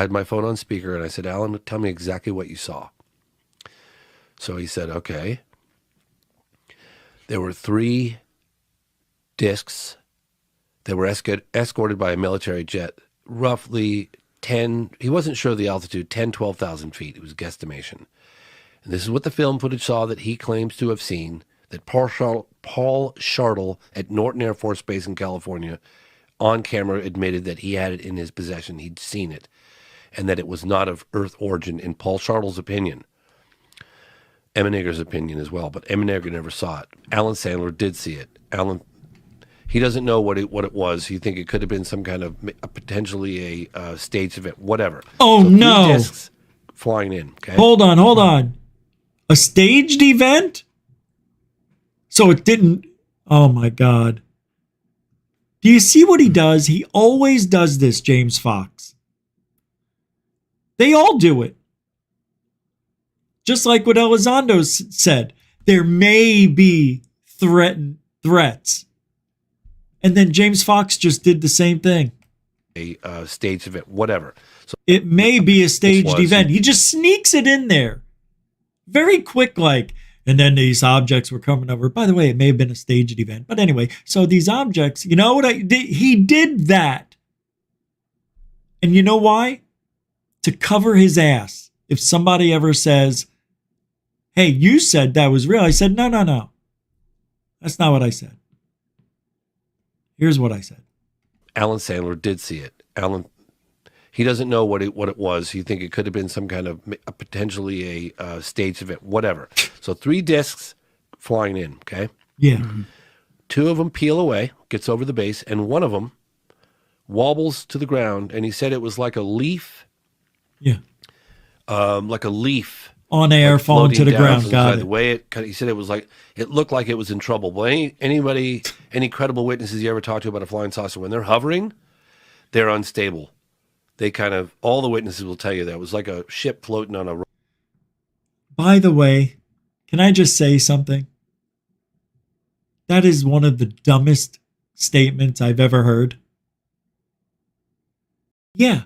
had my phone on speaker, and I said, Alan, tell me exactly what you saw. So he said, okay. There were 3 discs that were escorted by a military jet, roughly 10, he wasn't sure of the altitude, 10, 12,000 feet. It was guesstimation. And this is what the film footage saw that he claims to have seen, that Paul Shartle at Norton Air Force Base in California on camera admitted that he had it in his possession. He'd seen it, and that it was not of Earth origin, in Paul Shartle's opinion. Emenegger's opinion as well, but Emenegger never saw it. Alan Sandler did see it. He doesn't know what it was. He think it could have been some kind of potentially a staged event, whatever. Oh, so no. 3 discs flying in. Okay? Hold on. A staged event? So it didn't. Oh, my God. Do you see what he does? He always does this, James Fox. They all do it. Just like what Elizondo said. There may be threats. And then James Fox just did the same thing. A staged event, whatever. So it may be a staged event. He just sneaks it in there. Very quick, like, and then these objects were coming over. By the way, it may have been a staged event. But anyway, so these objects, you know what he did that. And you know why? To cover his ass. If somebody ever says, hey, you said that was real. I said, no. That's not what I said. Here's what I said. Alan Sandler did see it. He doesn't know what it was. He think it could have been some kind of potentially a staged event, whatever. So 3 discs flying in, okay? Yeah. two of them peel away, gets over the base, and one of them wobbles to the ground. And he said it was like a leaf. Yeah. Like a leaf. On air, like falling to the ground. Got it. The way he said it was like, it looked like it was in trouble. Well, any credible witnesses you ever talked to about a flying saucer, when they're hovering, they're unstable. They kind of, all the witnesses will tell you that. It was like a ship floating on a... By the way, can I just say something? That is one of the dumbest statements I've ever heard. Yeah,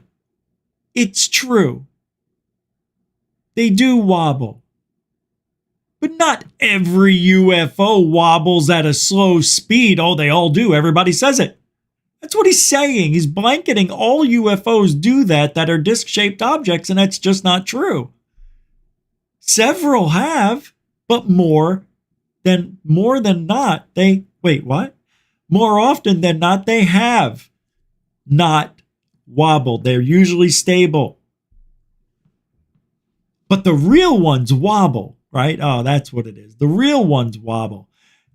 it's true. They do wobble. But not every UFO wobbles at a slow speed. Oh, they all do. Everybody says it. That's what he's saying. He's blanketing all UFOs do that are disc-shaped objects, and that's just not true. Several have, but more than not, more often than not, they have not wobbled. They're usually stable. But the real ones wobble, right? Oh, that's what it is. The real ones wobble.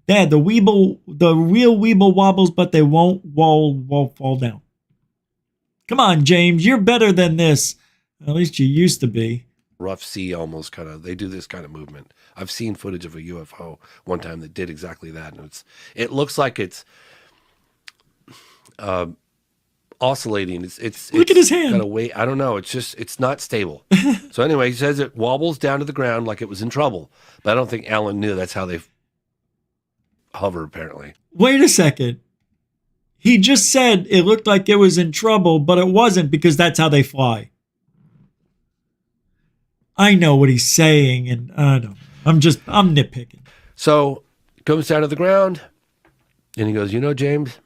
Dad, the real Weeble wobbles, but they won't fall down. Come on, James, you're better than this. At least you used to be. Rough sea almost kind of, they do this kind of movement. I've seen footage of a UFO one time that did exactly that. And it looks like it's oscillating. It's look at his hand. Got a weight. I don't know. It's not stable. So anyway, he says it wobbles down to the ground like it was in trouble. But I don't think Alan knew that's how they hover, apparently. Wait a second. He just said it looked like it was in trouble, but it wasn't, because that's how they fly. I know what he's saying, and I don't know. I'm nitpicking. So comes down to the ground, and he goes, James,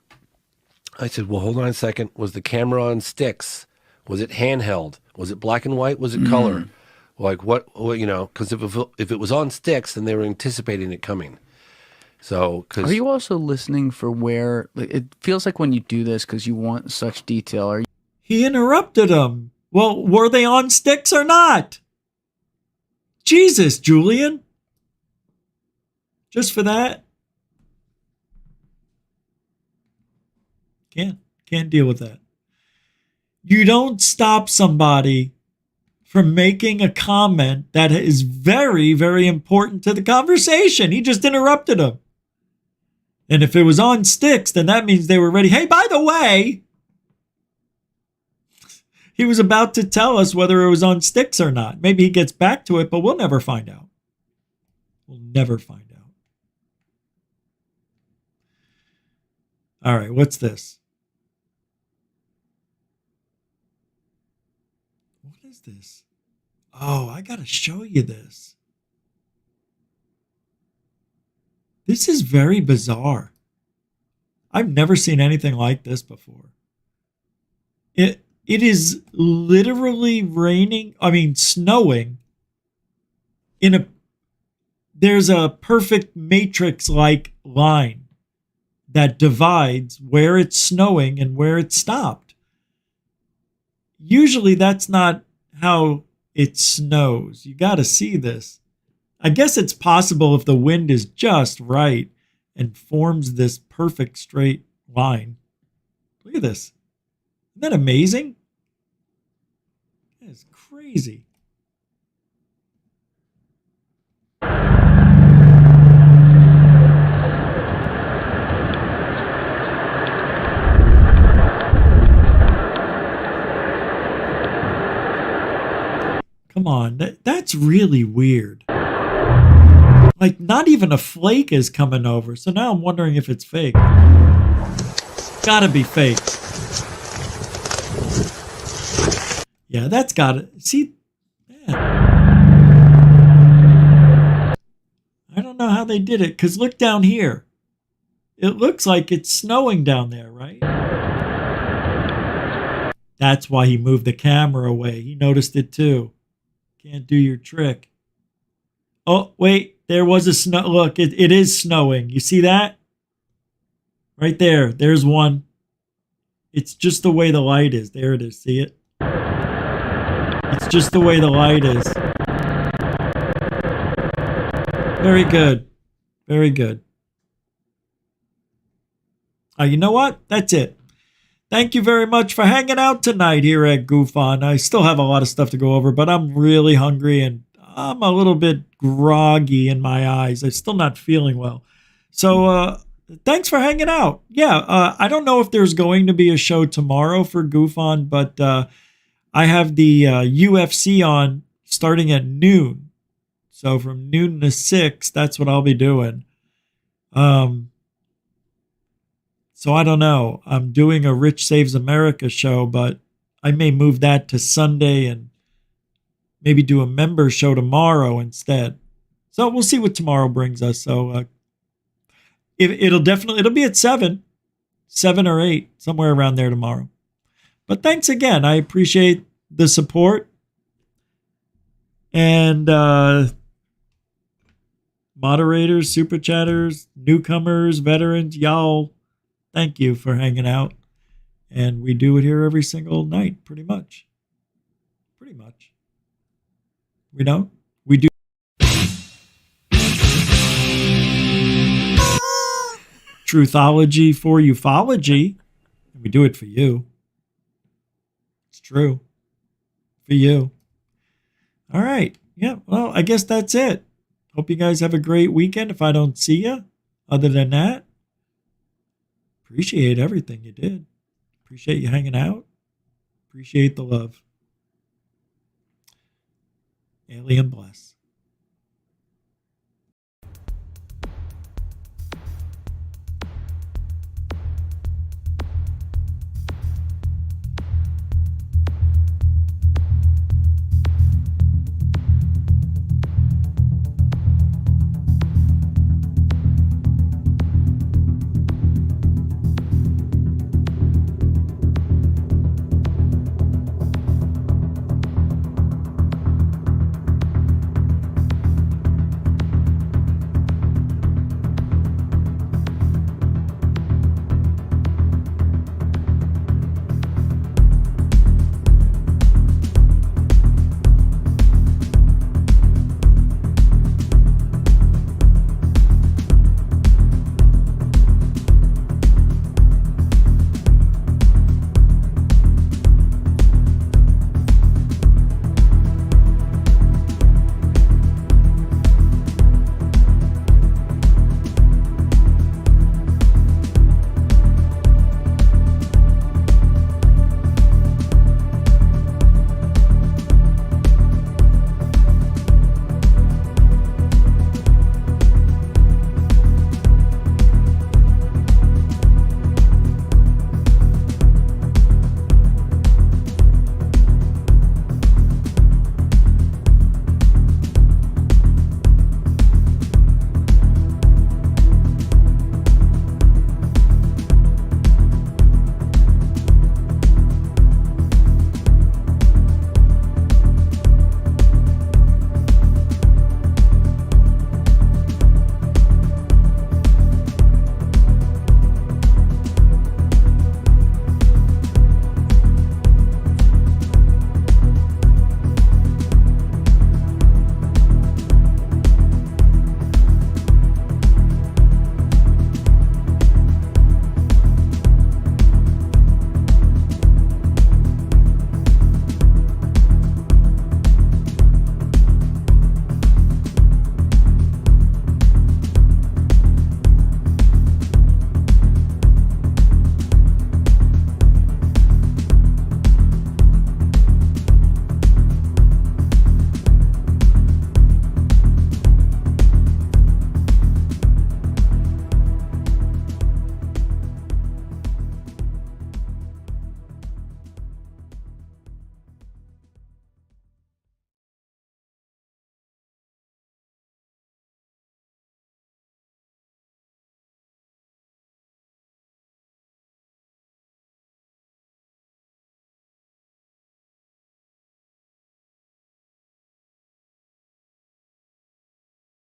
I said, well, hold on a second. Was the camera on sticks? Was it handheld? Was it black and white? Was it color? Like what because if it was on sticks, then they were anticipating it coming. So, are you also listening for where, it feels like when you do this because you want such detail, he interrupted him. Well, were they on sticks or not? Jesus, Julian. Just for that? Can't deal with that. You don't stop somebody from making a comment that is very, very important to the conversation. He just interrupted him. And if it was on sticks, then that means they were ready. Hey, by the way, he was about to tell us whether it was on sticks or not. Maybe he gets back to it, but we'll never find out. We'll never find out. All right, what's this? What is this? Oh, I got to show you this. This is very bizarre. I've never seen anything like this before. It is literally snowing there's a perfect matrix-like line that divides where it's snowing and where it stopped. Usually that's not how it snows. You got to see this. I guess it's possible if the wind is just right and forms this perfect straight line. Look at this. Isn't that amazing? That is crazy. Come on, that's really weird. Like, not even a flake is coming over. So now I'm wondering if it's fake. Gotta be fake. Yeah, that's gotta... See? Man. I don't know how they did it, because look down here. It looks like it's snowing down there, right? That's why he moved the camera away. He noticed it too. Can't do your trick. Oh, wait. There was a snow. Look, it is snowing. You see that? Right there. There's one. It's just the way the light is. There it is. See it? It's just the way the light is. Very good. Very good. You know what? That's it. Thank you very much for hanging out tonight here at GUFON. I still have a lot of stuff to go over, but I'm really hungry and I'm a little bit groggy in my eyes. I'm still not feeling well. So thanks for hanging out. Yeah, I don't know if there's going to be a show tomorrow for GUFON, but I have the UFC on starting at noon. So from noon to 6, that's what I'll be doing. So I don't know. I'm doing a Rich Saves America show, but I may move that to Sunday and maybe do a member show tomorrow instead. So we'll see what tomorrow brings us. So it'll be at 7 or 8, somewhere around there tomorrow. But thanks again. I appreciate the support. And moderators, super chatters, newcomers, veterans, y'all, thank you for hanging out. And we do it here every single night, pretty much. Pretty much. We don't? We do. Truthology for ufology. And we do it for you. It's true. For you. All right. Yeah, well, I guess that's it. Hope you guys have a great weekend if I don't see you. Other than that, appreciate everything you did. Appreciate you hanging out. Appreciate the love. Alien bless.